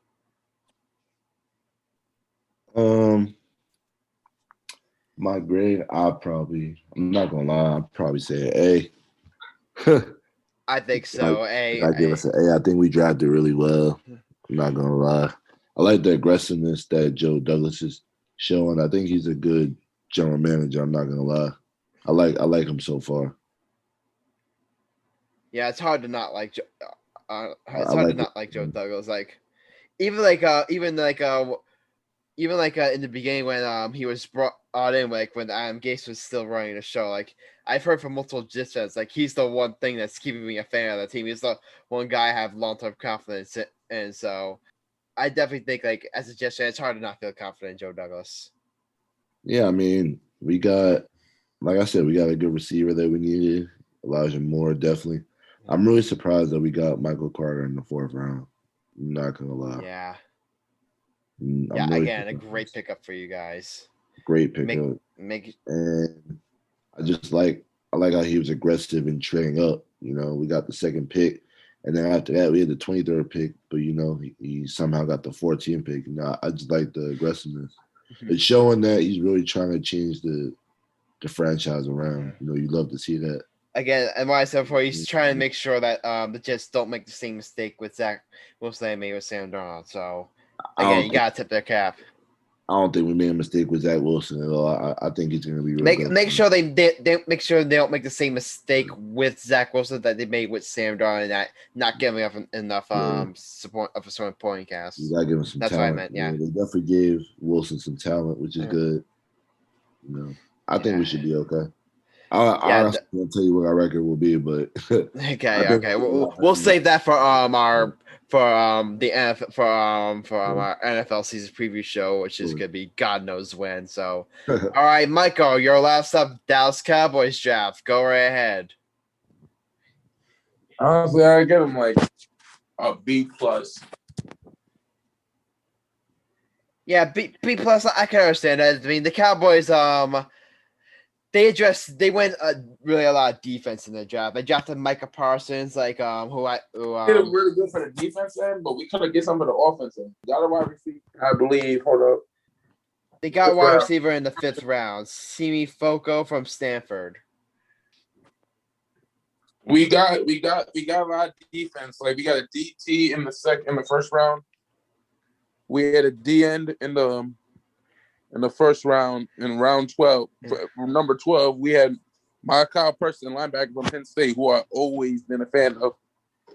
My grade, I'm not gonna lie, I'd probably say A. I think so. I give us an A. I think we drafted really well. I'm not gonna lie. I like the aggressiveness that Joe Douglas is showing. I think he's a good general manager. I'm not gonna lie. I like him so far. Yeah, it's hard to not like. Joe Douglas. In the beginning when he was brought in, when Adam Gase was still running the show, I've heard from multiple Jets fans, he's the one thing that's keeping me a fan of the team. He's the one guy I have long-term confidence in, and so I definitely think as a Jets fan, it's hard to not feel confident in Joe Douglas. Yeah, we got, like I said, we got a good receiver that we needed. Elijah Moore, definitely. I'm really surprised that we got Michael Carter in the 4th round. I'm not gonna lie. Yeah. Really again, a great pickup for you guys. Great pickup. And I like how he was aggressive and trading up. We got the 2nd pick, and then after that we had the 23rd pick. But he somehow got the 14th pick. I just like the aggressiveness. Mm-hmm. It's showing that he's really trying to change the franchise around. You love to see that. Again, and what I said before, he's trying to make sure that the Jets don't make the same mistake with Zach Wilson they made with Sam Darnold. So again, you gotta tip their cap. I don't think we made a mistake with Zach Wilson at all. I think he's going to be really good. Make sure they don't make the same mistake with Zach Wilson that they made with Sam Darnold, and that not giving up enough support of a certain point cast. You got to give him some talent. That's what I meant. Yeah, they definitely gave Wilson some talent, which is good. I think we should be okay. I honestly can't tell you what our record will be, but okay. We'll save that for our NFL season preview show, which is gonna be God knows when. So, all right, Michael, your last up, Dallas Cowboys draft. Go right ahead. Honestly, I give him a B+. Yeah, B+. I can understand that. The Cowboys they went really a lot of defense in the draft. They drafted Micah Parsons, who did really good for the defense end, but we couldn't get some of the offense end. Got a wide receiver, I believe. Hold up. They got wide receiver in the 5th round. Simi Foco from Stanford. We got a lot of defense. Like we got a DT in the first round. We had a D end in the first round. In round 12, number 12, we had Kyle Person, linebacker from Penn State, who I've always been a fan of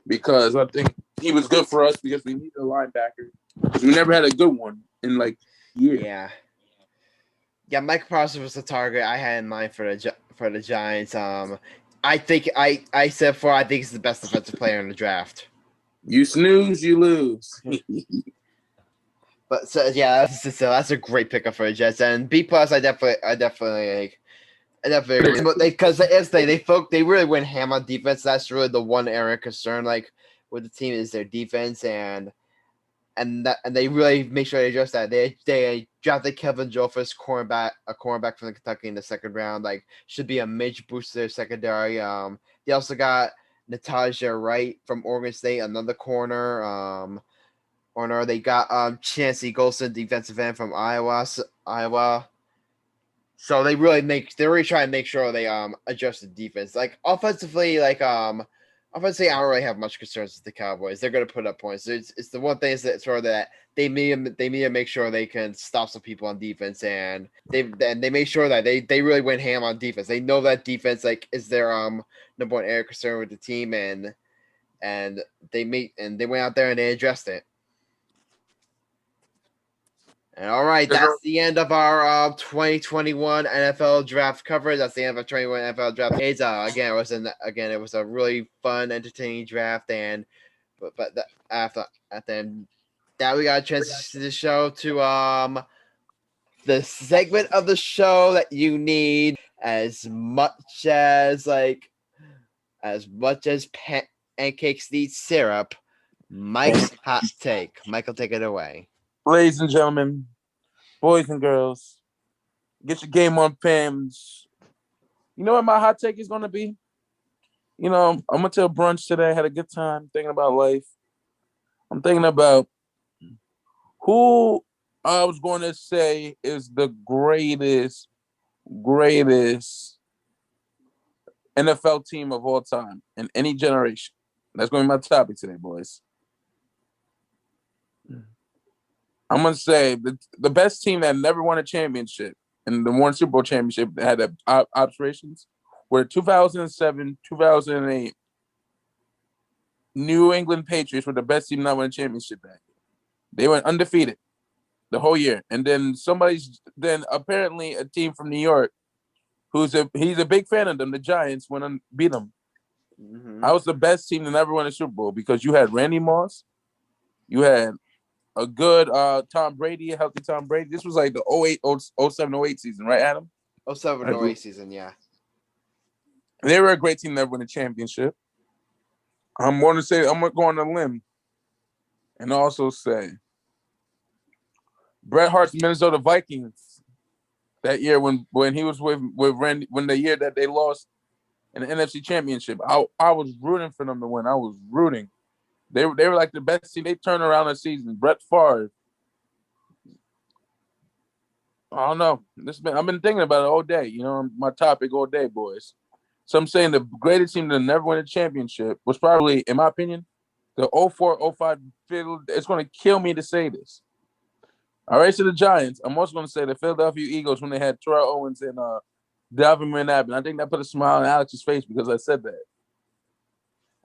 because I think he was good for us because we needed a linebacker. Because we never had a good one in like years. Yeah, Mike Parsons was the target I had in mind for the Giants. I think I said before, I think he's the best defensive player in the draft. You snooze, you lose. But so yeah, that's a great pickup for the Jets. And B+, I definitely agree. But they really went ham on defense. That's really the one area of concern, like with the team, is their defense, and they really make sure they address that. They drafted Kevin Joffers, a cornerback from Kentucky in the second round. Like, should be a major boost to their secondary. They also got Natasha Wright from Oregon State, another corner. They got Chancey Golson, defensive end from Iowa. So they're really trying to make sure they adjust the defense. Like offensively, offensively, I don't really have much concerns with the Cowboys. They're going to put up points. It's the one thing is that sort of that they need to make sure they can stop some people on defense, and they make sure that they really went ham on defense. They know that defense is their number one area of concern with the team, and they went out there and they addressed it. And all right, that's the end of our 2021 NFL draft coverage. That's the end of our 2021 NFL draft. It's it was a really fun, entertaining draft, and after that we got to transition the show to the segment of the show that you need as much as pancakes need syrup. Mike's hot take. Michael, take it away. Ladies and gentlemen, boys and girls, get your game on pins. You know what my hot take is going to be? You know, I went to a brunch today, had a good time thinking about life. I'm thinking about who I was going to say is the greatest NFL team of all time in any generation. That's going to be my topic today, boys. I'm going to say the best team that never won a championship and the won Super Bowl championship that had observations were 2007, 2008 New England Patriots were the best team not win a championship that year. They went undefeated the whole year. And then apparently a team from New York he's a big fan of them, the Giants, went and beat them. Mm-hmm. I was the best team to never win a Super Bowl because you had Randy Moss, you had a good Tom Brady, a healthy Tom Brady. This was like the 07-08 season, right, Adam? 07-08 season, yeah. They were a great team that never won a championship. I'm going to go on a limb and also say Bret Hart's Minnesota Vikings that year when he was with Randy, when the year that they lost in the NFC Championship, I was rooting for them to win. I was rooting. They were like the best team. They turned around the season. Brett Favre. I don't know. I've been thinking about it all day. You know, my topic all day, boys. So I'm saying the greatest team to never win a championship was probably, in my opinion, the 04-05 field. It's going to kill me to say this. All right, so the Giants. I'm also going to say the Philadelphia Eagles when they had Terrell Owens and Dalvin McNabb. I think that put a smile on Alex's face because I said that.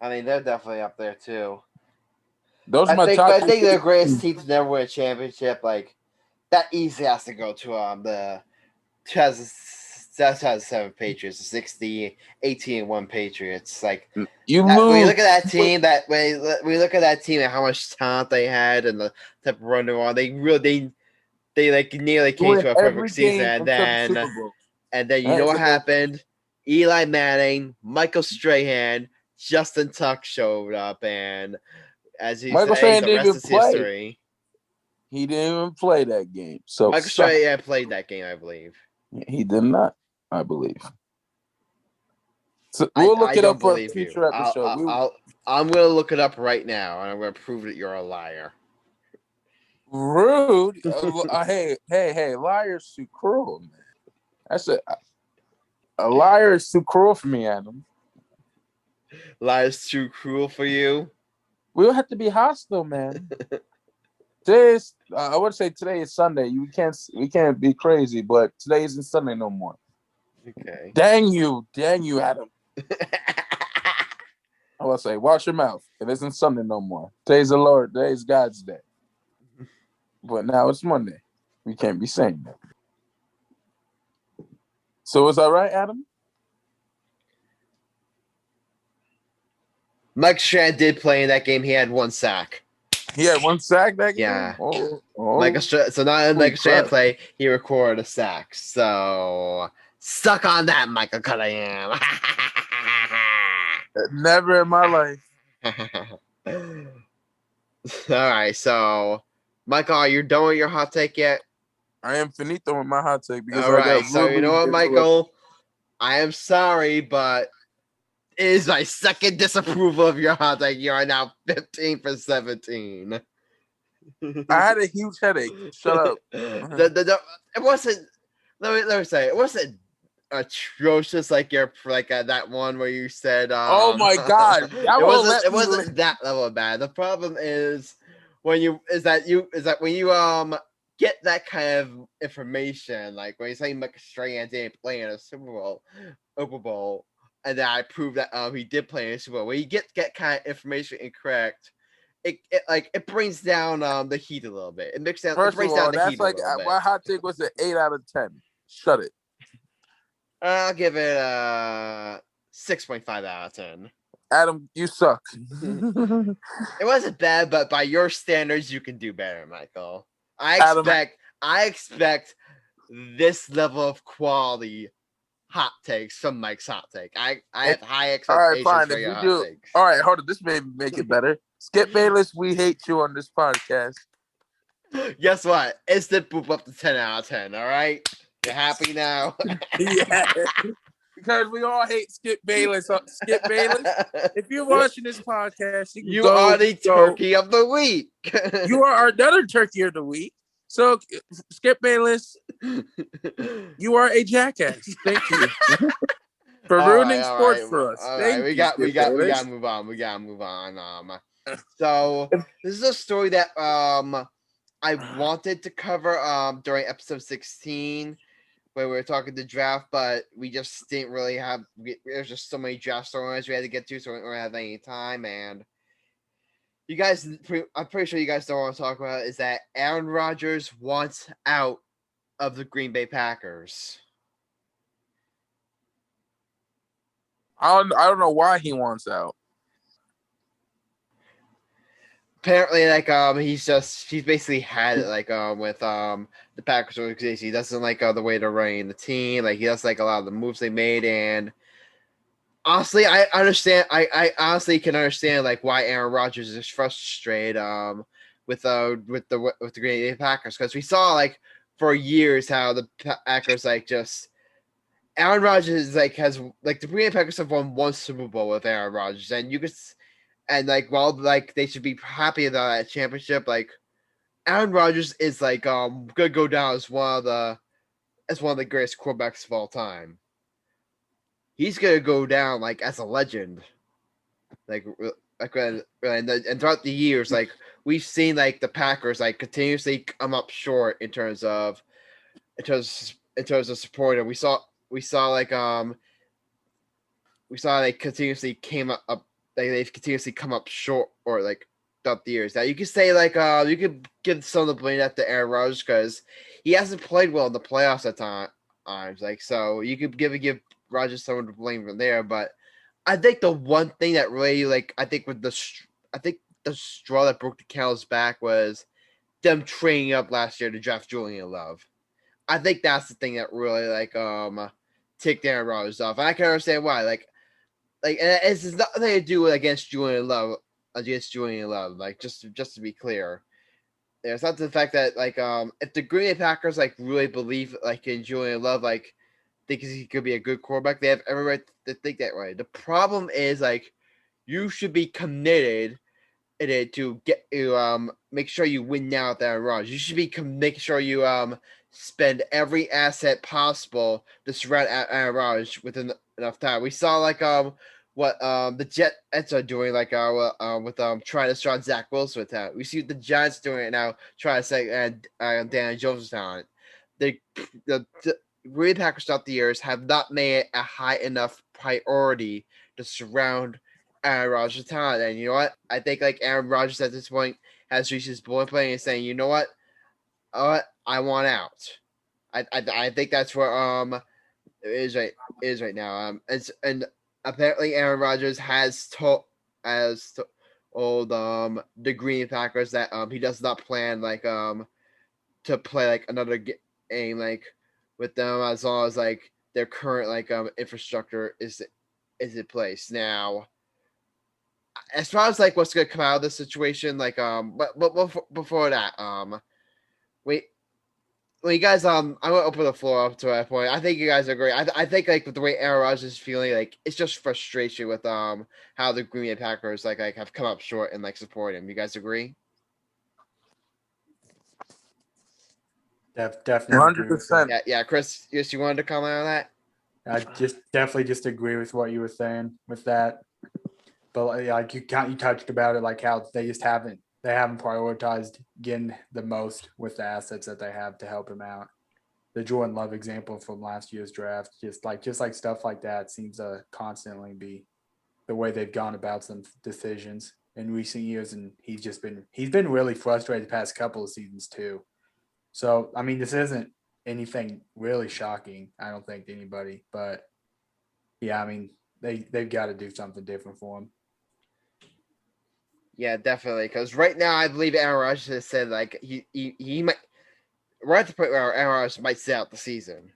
I mean, they're definitely up there too. I think the greatest team to never win a championship, like that, easily has to go to the 2007 Patriots, the 18-1 Patriots. Like when you look at that team, we look at that team and how much talent they had and the type of run they were on, they like nearly came to a perfect season, and then you know what happened? Eli Manning, Michael Strahan, Justin Tuck showed up, and as he said, the rest is history. He didn't even play that game. So Michael Strahan played that game, I believe. He did not, I believe. So we'll look it up for a future episode. I'm going to look it up right now, and I'm going to prove that you're a liar. Rude. Hey, liar's too cruel, man. That's a liar is too cruel for me, Adam. Life's too cruel for you. We don't have to be hostile, man. Today is I would say today is Sunday. We can't be crazy, but today isn't Sunday no more. Okay. Dang you, Adam. I will say, wash your mouth. It isn't Sunday no more. Today's the Lord. Today's God's day. But now it's Monday. We can't be saying that. So is that right, Adam? Mike Strand did play in that game. He had 1 sack. He had 1 sack that game? Yeah. Oh. So not in Mike Strand crap. play, he recorded a sack. So stuck on that, Michael Cunningham. Never in my life. All right, so Michael, are you done with your hot take yet? I am finito with my hot take because All right, so you know what, Michael? I am sorry, but it is my second disapproval of your hot take. You are now 15 for 17. I had a huge headache. Shut up. It wasn't. Let me say it wasn't atrocious like that one where you said. Oh my God! It wasn't that level of bad. The problem is when you get that kind of information, like when you say Mike Strand didn't play in a Super Bowl, and then I proved that he did play in a Super Bowl. When you get kind of information incorrect, it brings down the heat a little bit. It brings down the heat a little bit. My hot take was an 8 out of 10. Shut it. I'll give it a 6.5 out of 10. Adam, you suck. It wasn't bad, but by your standards, you can do better, Michael. I expect this level of quality hot takes from Mike's hot take. I have high expectations for your hot takes. All right, hold on. This may make it better. Skip Bayless, we hate you on this podcast. Guess what? Instant boop up to 10 out of 10, all right? You happy now? Yeah. Because we all hate Skip Bayless. Skip Bayless, if you're watching this podcast, you are the turkey of the week. You are another turkey of the week. So, Skip Bayless, you are a jackass. Thank you for ruining sports for us. We got to move on. We got to move on. So this is a story that I wanted to cover during episode 16. Where we were talking the draft, but we just didn't really have. There's just so many draft storylines we had to get to, so we didn't really have any time. And you guys, I'm pretty sure you guys don't want to talk about is that Aaron Rodgers wants out of the Green Bay Packers. I don't know why he wants out. Apparently, he's basically had it with the Packers organization. He doesn't like the way they're running the team. Like he doesn't like a lot of the moves they made, and honestly, I understand. I honestly can understand why Aaron Rodgers is frustrated with the Green Bay Packers, because we saw for years how the Packers Aaron Rodgers has the Green Bay Packers have won 1 Super Bowl with Aaron Rodgers, and you could. And while they should be happy about that championship, Aaron Rodgers is gonna go down as one of the greatest quarterbacks of all time. He's gonna go down as a legend. And throughout the years, we've seen the Packers continuously come up short in terms of support. And we saw they continuously came up. They've continuously come up short, or throughout the years. Now you could say you could give some of the blame to Aaron Rodgers because he hasn't played well in the playoffs at times. So you could give Rodgers some of the blame from there. But I think the one thing that really the straw that broke the camel's back was them trading up last year to draft Julian Love. I think that's the thing that really ticked Aaron Rodgers off. And I can understand why. And it's nothing to do against Julian Love. Just to be clear, it's not the fact that if the Green Bay Packers really believe in Julian Love, think he could be a good quarterback, they have every right to think that way. The problem is you should be committed to make sure you win now with Aaron Rodgers. You should be making sure you spend every asset possible to surround Aaron Rodgers within enough time. We saw what the Jets are doing, like with trying to start Zach Wilson with that. We see the Giants doing it now, trying to say Daniel Jones' talent. The Green Bay Packers throughout the years have not made it a high enough priority to surround Aaron Rodgers' talent. And you know what? I think like Aaron Rodgers at this point has reached his boiling point and saying, you know what? I want out. I think that's where it is right now. And apparently Aaron Rodgers has told the Green Bay Packers that he does not plan like to play like another game like with them as long as like their current like infrastructure is in place. Now, as far as like what's gonna come out of this situation, like but before that, wait. Well, you guys, I'm gonna open the floor up to that point. I think you guys agree. I think like with the way Aaron Rodgers is feeling, like it's just frustration with how the Green Bay Packers like have come up short and like support him. You guys agree? Definitely. 100%. Yeah. Chris, yes, you wanted to comment on that? I definitely agree with what you were saying with that. But like you touched about it, like how they haven't prioritized getting the most with the assets that they have to help him out. The Jordan Love example from last year's draft, just like stuff like that seems to constantly be the way they've gone about some decisions in recent years, and he's been really frustrated the past couple of seasons too. So I mean, this isn't anything really shocking, I don't think, to anybody, but yeah, I mean they've got to do something different for him. Yeah, definitely. Because right now, I believe Aaron Rodgers has said like he might right at the point where Aaron Rodgers might sit out the season.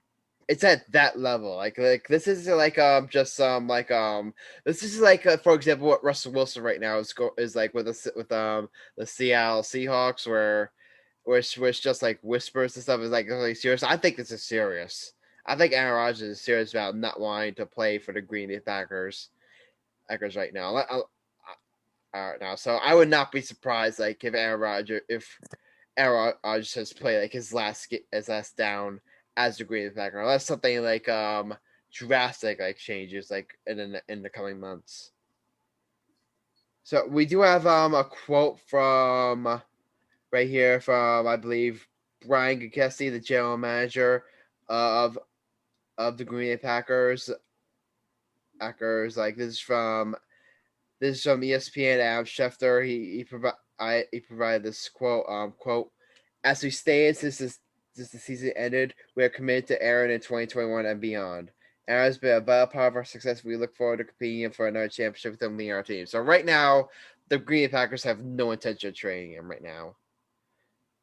It's at that level. Like this is like just this is like for example what Russell Wilson right now is like with the Seattle Seahawks where it's just like whispers and stuff is like really serious. I think this is serious. I think Aaron Rodgers is serious about not wanting to play for the Green Bay Packers right now. Now, so I would not be surprised like if Aaron Rodgers has played like his last down as the Green Bay Packer, unless something like drastic like changes like in the coming months. So we do have a quote from right here from I believe Brian Gukesi, the general manager of the Green Bay Packers. Like this is from ESPN. Adam Schefter. He provided this quote. Quote: As we stated since the season ended, we are committed to Aaron in 2021 and beyond. Aaron has been a vital part of our success. We look forward to competing for another championship with him leading our team. So right now, the Green Bay Packers have no intention of trading him right now.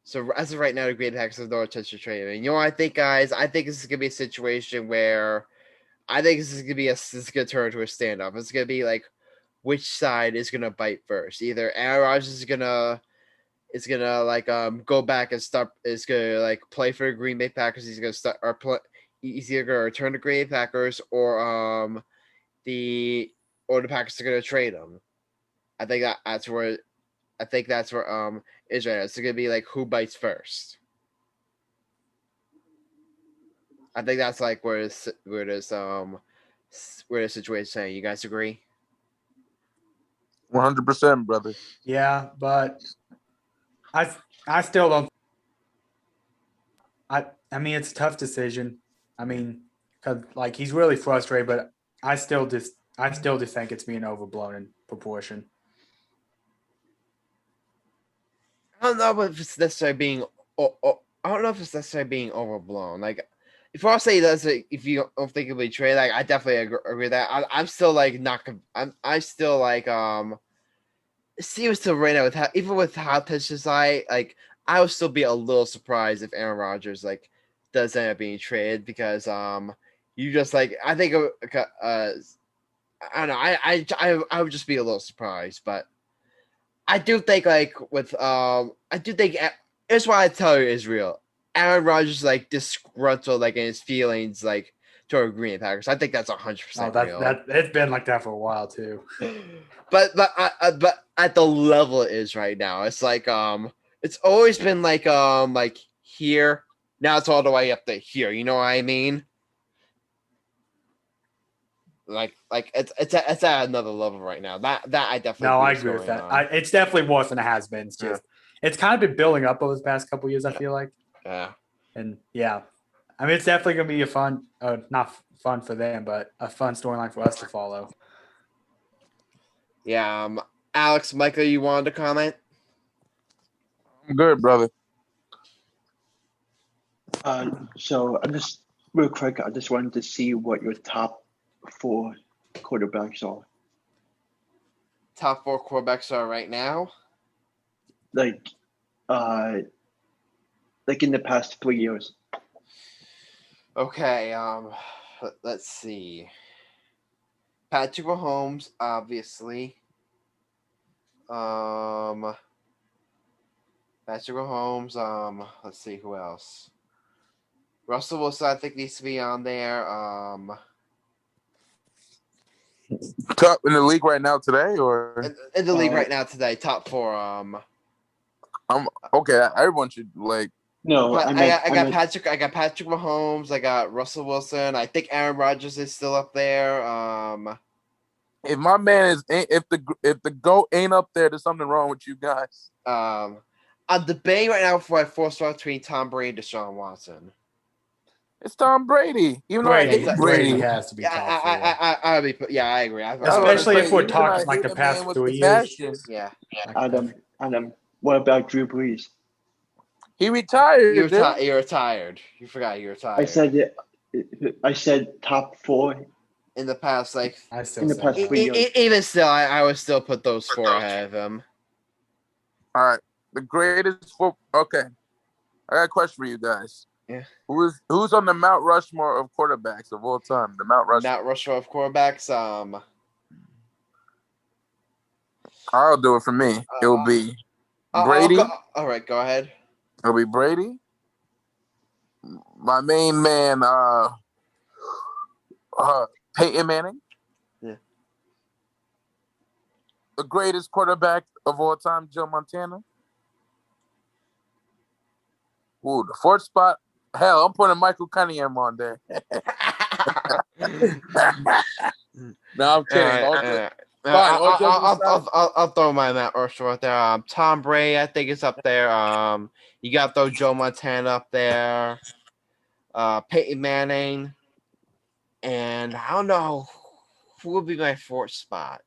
So as of right now, the Green Bay Packers have no intention of trading him. And you know what I think, guys? I think this is gonna be a situation where this is gonna turn into a standoff. It's gonna be like which side is gonna bite first. Either Aaron Rodgers is gonna like go back and is gonna like play for the Green Bay Packers. He's gonna start or play. He's either gonna return to Green Bay Packers or the Packers are gonna trade him. I think that's where is right now. It's gonna be like who bites first. I think that's like where the situation is saying. You guys agree? 100%, brother. Yeah, but I still don't. I mean, it's a tough decision. I mean, because like he's really frustrated, but I still just think it's being overblown in proportion. I don't know if it's necessarily being. I don't know if it's necessarily being overblown. Like, if I say that, if you don't think it'll be traded, like I definitely agree with that. I'm still like not. I still like It seems to right now with how tensions like I would still be a little surprised if Aaron Rodgers like does end up being traded because you just like I think I don't know I would just be a little surprised, but I do think like with here's what I tell you is real. Aaron Rodgers like disgruntled like in his feelings like toward Green Bay Packers. I think that's 100% real. That it's been like that for a while too. But at the level it is right now, it's like it's always been like here. Now it's all the way up to here. You know what I mean? it's at another level right now. That I definitely No, I what's agree with going that. on. It's definitely worse than it has been. It's just it's kind of been building up over the past couple of years, I feel like. Yeah. And yeah, I mean, it's definitely going to be a fun, not fun for them, but a fun storyline for us to follow. Yeah. Alex, Michael, you wanted to comment? I'm good, brother. So I'm just real quick. I just wanted to see what your top 4 quarterbacks are. Top 4 quarterbacks are right now. Like in the past 3 years. Okay. Let's see. Patrick Mahomes, obviously. Patrick Mahomes. Let's see who else. Russell Wilson, I think, needs to be on there. Top in the league right now today, or in the league right now today, top 4. I'm okay. Everyone should like. No, I got Patrick Mahomes. I got Russell Wilson. I think Aaron Rodgers is still up there. If my man is, if the GOAT ain't up there, there's something wrong with you guys. I'm debating right now for a 4-star between Tom Brady and Deshaun Watson. It's Tom Brady. Even though I hate Brady Brady, has to be top 4. I agree. Especially if we're talking like the past 3 years. Yeah. Adam, what about Drew Brees? He retired. You're retired. You forgot you retired. I said top 4 in the past, like in the past 3 years. Even still, I would still put those 4 ahead of him. All right, the greatest football. Okay, I got a question for you guys. Yeah. Who's on the Mount Rushmore of quarterbacks of all time? The Mount Rushmore. Mount Rushmore of quarterbacks. I'll do it for me. It'll be Brady. All right, go ahead. It'll be Brady. My main man, Peyton Manning. Yeah. The greatest quarterback of all time, Joe Montana. Ooh, the 4th spot. Hell, I'm putting Michael Cunningham on there. No, I'm kidding. I'll throw my Mount Rushmore out there. Tom Brady, I think, is up there. You got to throw Joe Montana up there. Peyton Manning, and I don't know who would be my 4th spot.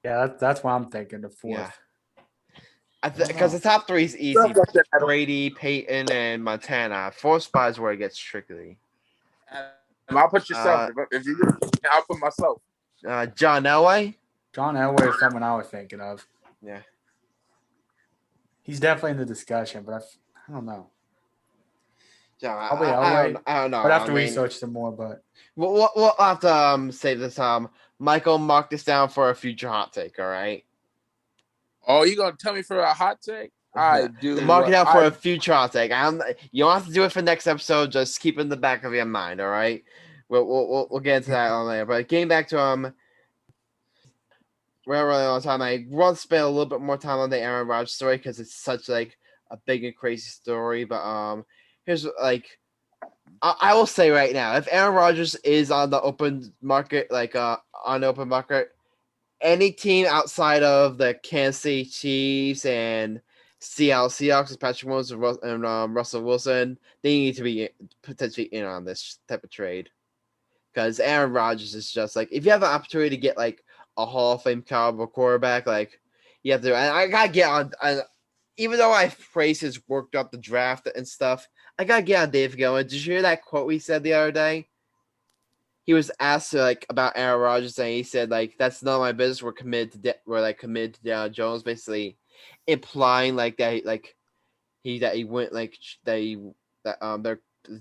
Yeah, that's what I'm thinking. The 4th. Yeah. Because the top 3 is easy: Brady, Peyton, and Montana. 4th spot is where it gets tricky. I'll put yourself. If you, I'll put myself. John Elway. John Elway is someone I was thinking of. Yeah. He's definitely in the discussion, but I don't know. Probably I don't know. I'd have to research some more, but we'll have to say this. Michael, mark this down for a future hot take. All right. Oh, you gonna tell me for a hot take? I do. Mark it out for a future hot take. You don't have to do it for next episode. Just keep it in the back of your mind. All right. We'll get into that on later. But getting back to we're running out of time. I want to spend a little bit more time on the Aaron Rodgers story because it's such like a big and crazy story. But here's like I will say right now, if Aaron Rodgers is on the open market, any team outside of the Kansas City Chiefs and Seattle Seahawks with Patrick Mahomes and Russell Wilson, they need to be potentially in on this type of trade. Because Aaron Rodgers is just like, if you have an opportunity to get like a Hall of Fame caliber quarterback, like you have to. And I gotta get on. Even though I praise his work up the draft and stuff, I gotta get on Dave Gilman. Did you hear that quote we said the other day? He was asked about Aaron Rodgers, and he said that's none of my business. We're committed to Daniel Jones, basically implying the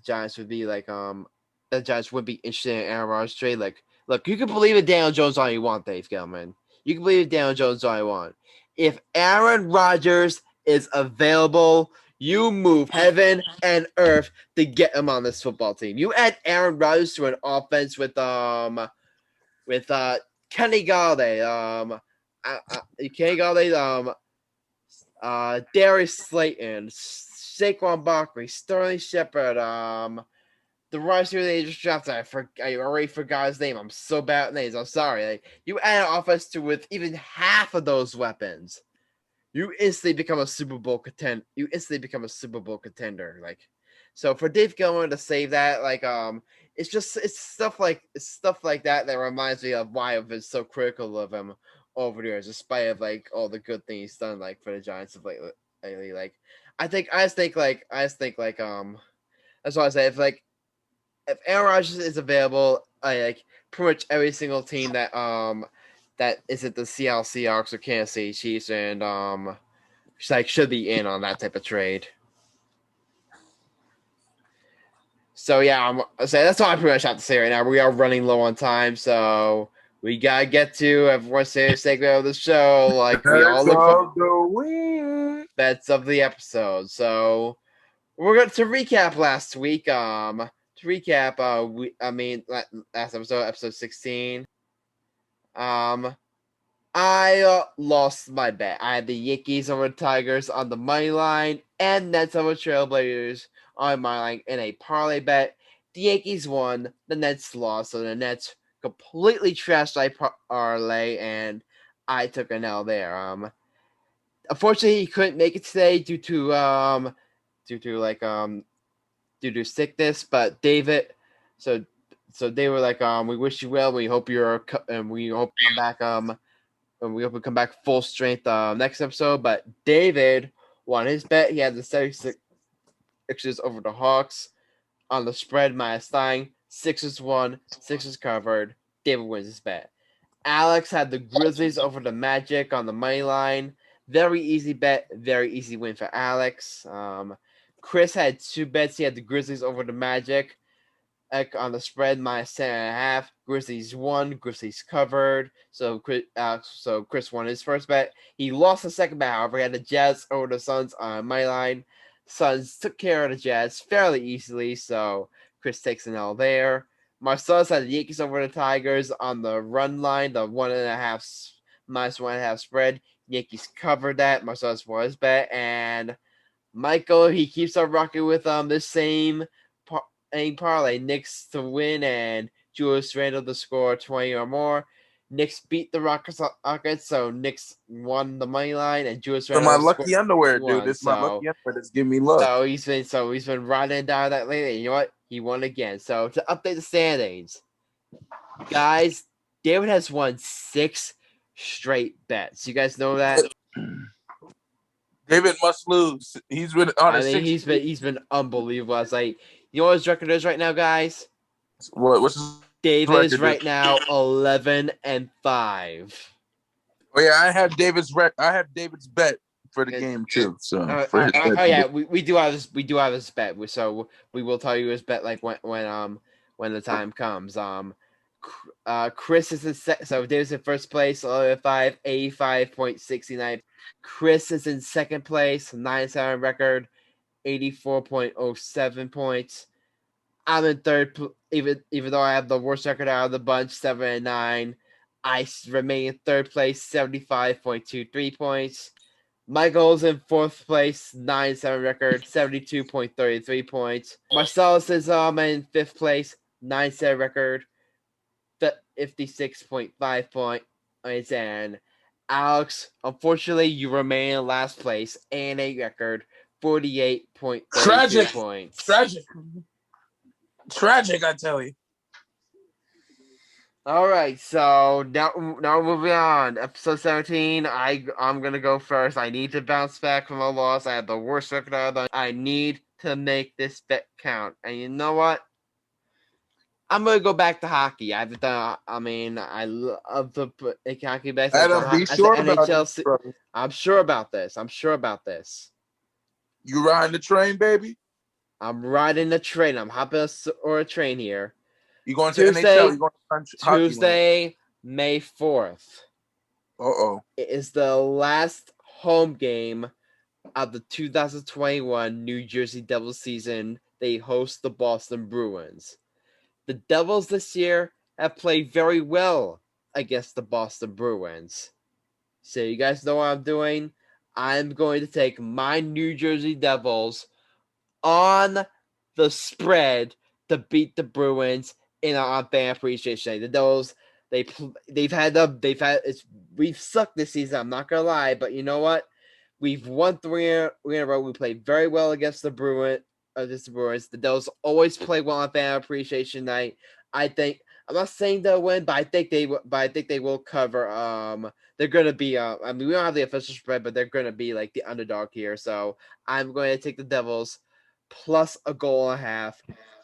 Giants would be the Giants would be interested in Aaron Rodgers trade. Look, you can believe in Daniel Jones all you want, Dave Gilman. You can believe in Daniel Jones all you want. If Aaron Rodgers is available, you move heaven and earth to get him on this football team. You add Aaron Rodgers to an offense with Kenny Galladay, Darius Slayton, Saquon Barkley, Sterling Shepard, the receiver they just drafted, I already forgot his name. I'm so bad at names. I'm sorry. Like, you add an offense to with even half of those weapons, you instantly become a Super Bowl contender. Like, so for Dave Gilmore to say that, like, it's stuff like that that reminds me of why I've been so critical of him over the years, despite of like all the good things he's done, like for the Giants of lately. Like, I just think like that's why I say if Aaron Rodgers is available, like pretty much every single team that isn't the Seattle Seahawks or Kansas City Chiefs and should be in on that type of trade. So yeah, that's all I pretty much have to say right now. We are running low on time, so we gotta get to everyone's favorite segment of the show. Like we all look for the bets of the episode. So we're going to recap last week. To recap, last episode 16. I lost my bet. I had the Yankees over the Tigers on the money line and Nets over Trailblazers on my line in a parlay bet. The Yankees won, the Nets lost, so the Nets completely trashed my parlay, and I took an L there. Unfortunately, he couldn't make it today due to sickness. But David, so they were like, we wish you well. We hope we hope you come back. And we hope we come back full strength next episode. But David won his bet. He had the 76ers over the Hawks on the spread -9. Sixers won. Sixers covered. David wins his bet. Alex had the Grizzlies over the Magic on the money line. Very easy bet. Very easy win for Alex. Chris had 2 bets. He had the Grizzlies over the Magic on the spread -10.5. Grizzlies won. Grizzlies covered. So Chris won his first bet. He lost the second bet, however. He had the Jazz over the Suns on my line. Suns took care of the Jazz fairly easily, so Chris takes an L there. Marcellus had the Yankees over the Tigers on the run line, the -1.5 spread. Yankees covered that. Marcellus won his bet, and Michael, he keeps on rocking with this same parlay. Knicks to win and Julius Randle to score 20 or more. Knicks beat the Rockets, so Knicks won the money line and Julius Randle. My lucky underwear, dude. This is my lucky underwear that's giving me luck. So he's been riding down that lately. You know what? He won again. So to update the standings, guys, David has won 6 straight bets. You guys know that? David must lose. He's been on a 6. He's been unbelievable. I was like, you know what his record is right now, guys? What's his David is right now 11-5. Oh yeah, I have David's bet for the game too. So we do have his bet. So we will tell you his bet like when the time comes. Chris is in so David's in first place, 11-5, 85.69. Chris is in second place, 9-7 record, 84.07 points. I'm in third, even though I have the worst record out of the bunch, 7-9. I remain in third place, 75.23 points. Michael's in fourth place, 9-7 record, 72.33 points. Marcellus is in fifth place, 9-7 record, 56.5 points. And Alex, unfortunately, you remain in last place, A&A record, 48.32 points. Tragic, I tell you. All right, so now moving on. Episode 17. I'm gonna go first. I need to bounce back from a loss. I had the worst record out of the. I need to make this bet count. And you know what? I'm gonna go back to hockey. I love the hockey bets. Be sure about this, I'm sure about this. You riding the train, baby? I'm riding the train. I'm hopping a train here. You going to NHL? You going to Tuesday, May 4th. It is the last home game of the 2021 New Jersey Devils season. They host the Boston Bruins. The Devils this year have played very well against the Boston Bruins. So you guys know what I'm doing? I'm going to take my New Jersey Devils on the spread to beat the Bruins in on fan appreciation day. The Devils, we've sucked this season. I'm not gonna lie, but you know what? We've won three in a row. We played very well against the Bruins. The Devils always play well on fan appreciation night. I'm not saying they'll win, but I think they will cover. They're gonna be. I mean, we don't have the official spread, but they're gonna be like the underdog here. So I'm going to take the Devils plus a goal and a half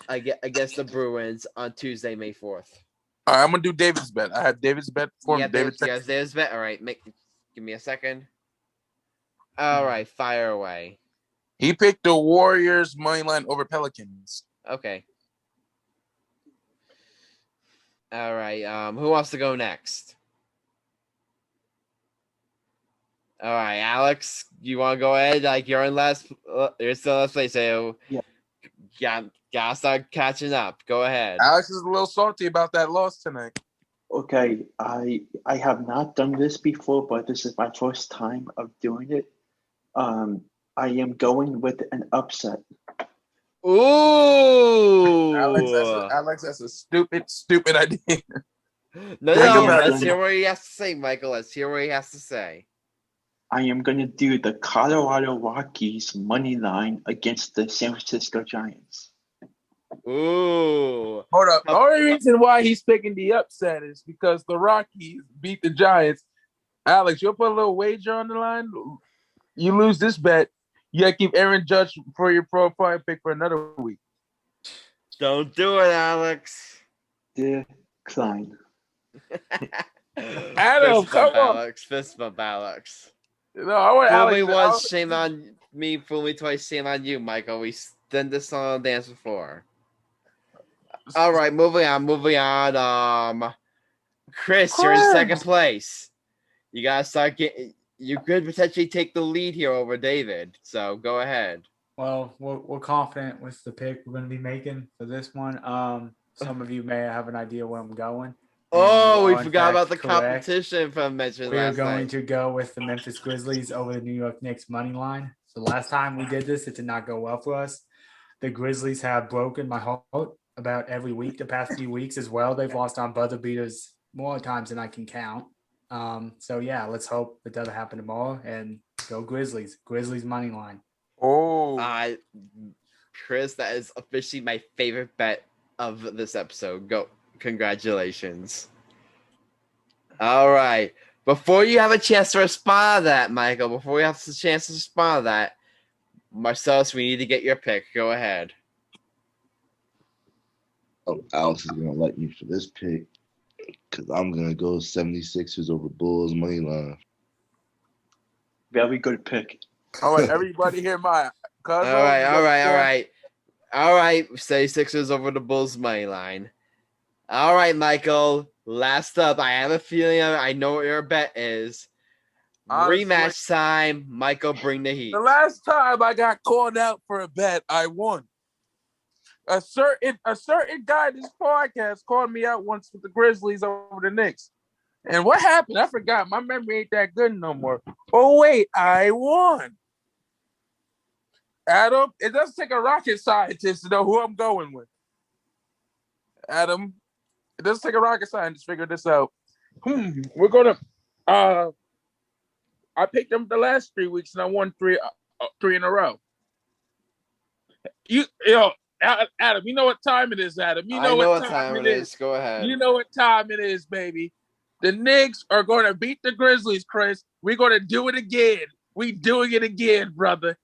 against the Bruins on Tuesday, May 4th. All right, I'm gonna do David's bet. I have David's bet for me. David's bet. All right, give me a second. All right, fire away. He picked the Warriors money line over Pelicans. Okay. All right. Who wants to go next? All right, Alex, you want to go ahead? Like you're in last. You're still in last place, so yeah, gotta start catching up. Go ahead. Alex is a little salty about that loss tonight. Okay, I have not done this before, but this is my first time of doing it. I am going with an upset. Ooh, Alex, that's a stupid idea. No, let's hear what he has to say, Michael. Let's hear what he has to say. I am going to do the Colorado Rockies money line against the San Francisco Giants. Ooh. Hold up. The only reason why he's picking the upset is because the Rockies beat the Giants. Alex, you'll put a little wager on the line. You lose this bet, you got to keep Aaron Judge for your profile pick for another week. Don't do it, Alex. Decline. Adam, come on. Alex. Fist bump, Alex. No, I want fool Alex. Me once, shame on me. Fool me twice, shame on you, Michael. We done this on the dance before. All right, moving on. Chris, you're in second place. You gotta start getting. You could potentially take the lead here over David. So go ahead. Well, we're confident with the pick we're going to be making for this one. Some of you may have an idea where I'm going. Oh, we forgot about the competition from mentioning last night. We're going to go with the Memphis Grizzlies over the New York Knicks money line. So last time we did this, it did not go well for us. The Grizzlies have broken my heart about every week the past few weeks as well. They've lost on buzzer beaters more times than I can count. So yeah, let's hope it doesn't happen tomorrow and go Grizzlies. Grizzlies money line. Oh, Chris, that is officially my favorite bet of this episode. Go, congratulations. All right, before you have a chance to respond to that, Michael, before you have a chance to respond to that, Marcellus, we need to get your pick. Go ahead. Oh, Alex is gonna like me for this pick. Because I'm going to go 76ers over Bulls money line. Very good pick. All right, everybody hear my cousin. All right. 76ers over the Bulls money line. All right, Michael. Last up, I have a feeling I know what your bet is. Honestly, rematch time. Michael, bring the heat. The last time I got called out for a bet, I won. A certain guy in this podcast called me out once with the Grizzlies over the Knicks. And what happened? I forgot. My memory ain't that good no more. Oh, wait. I won. Adam, it doesn't take a rocket scientist to know who I'm going with. Adam, it doesn't take a rocket scientist to figure this out. We're going to I picked them the last 3 weeks, and I won three in a row. Adam, you know what time it is, Adam. You know what time it is. Go ahead. You know what time it is, baby. The Knicks are going to beat the Grizzlies, Chris. We're going to do it again. We doing it again, brother.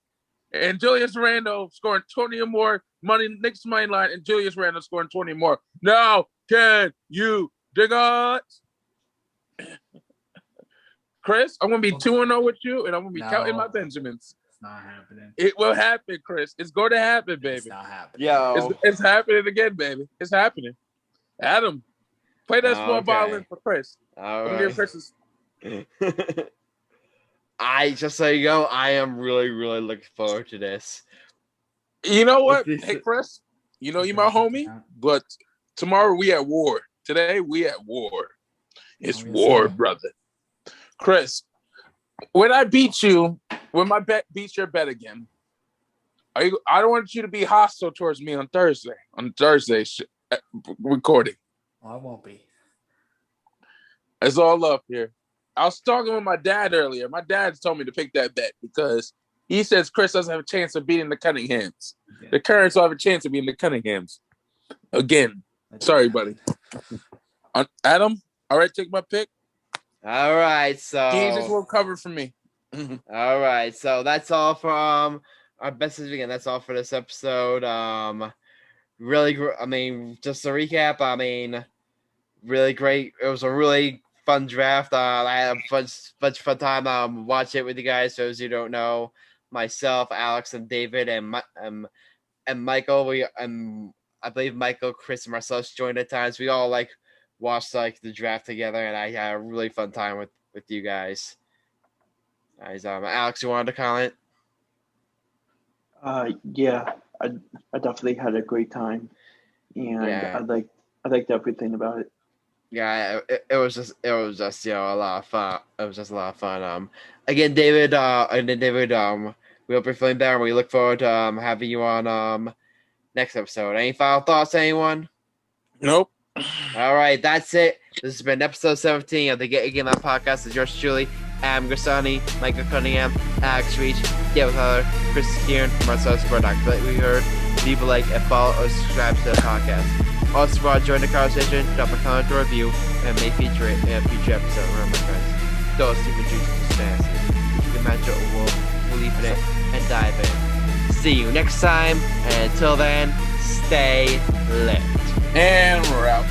And Julius Randle scoring 20 or more money, Knicks money line, and Julius Randle scoring 20 more. Now, can you dig it? Chris, I'm going to be 2-0 with you, and I'm going to be counting my Benjamins. Not happening. It will happen, Chris. It's going to happen, baby. It's not happening. It's happening again, baby. It's happening. Adam, play that small violin for Chris. All right. Just so you know, I am really, really looking forward to this. You know what? Hey, Chris, you know you my homie, but tomorrow we at war. Today we at war. It's war, brother. Chris, when I beat you, when my bet beats your bet again, I don't want you to be hostile towards me on Thursday. Recording. Well, I won't be. It's all love here. I was talking with my dad earlier. My dad told me to pick that bet because he says Chris doesn't have a chance of beating the Cunninghams. Yeah. The Kerns will have a chance of beating the Cunninghams. Again. Sorry, buddy. Adam, all right, take my pick. All right, so Jesus will cover for me. All right, so that's all from our message again. That's all for this episode. Really, just to recap. Really great. It was a really fun draft. I had a bunch fun time watching it with you guys. Those who don't know, myself, Alex, and David, and Michael. I believe Michael, Chris, and Marcellus joined at times. We all watched the draft together, and I had a really fun time with you guys. Guys, Alex, you wanted to comment? Yeah, I definitely had a great time, and I liked everything about it. Yeah, it was just a lot of fun. It was just a lot of fun. Again, David, we hope you're feeling better. We look forward to having you on next episode. Any final thoughts, anyone? Nope. All right, that's it. This has been episode 17 of the Get Again My podcast. It's yours truly, Adam Grassani, Michael Cunningham, Alex Reich, David Heller, Chris Kern, Marcellus Murdock. Like we heard, leave a like and follow or subscribe to the podcast. Also, if you want to join the conversation, drop a comment or review, and may feature it in a future episode. Remember, my friends, those super juices is nasty. You can match it, we'll leave it and dive in. See you next time, and until then, stay lit. And we're out.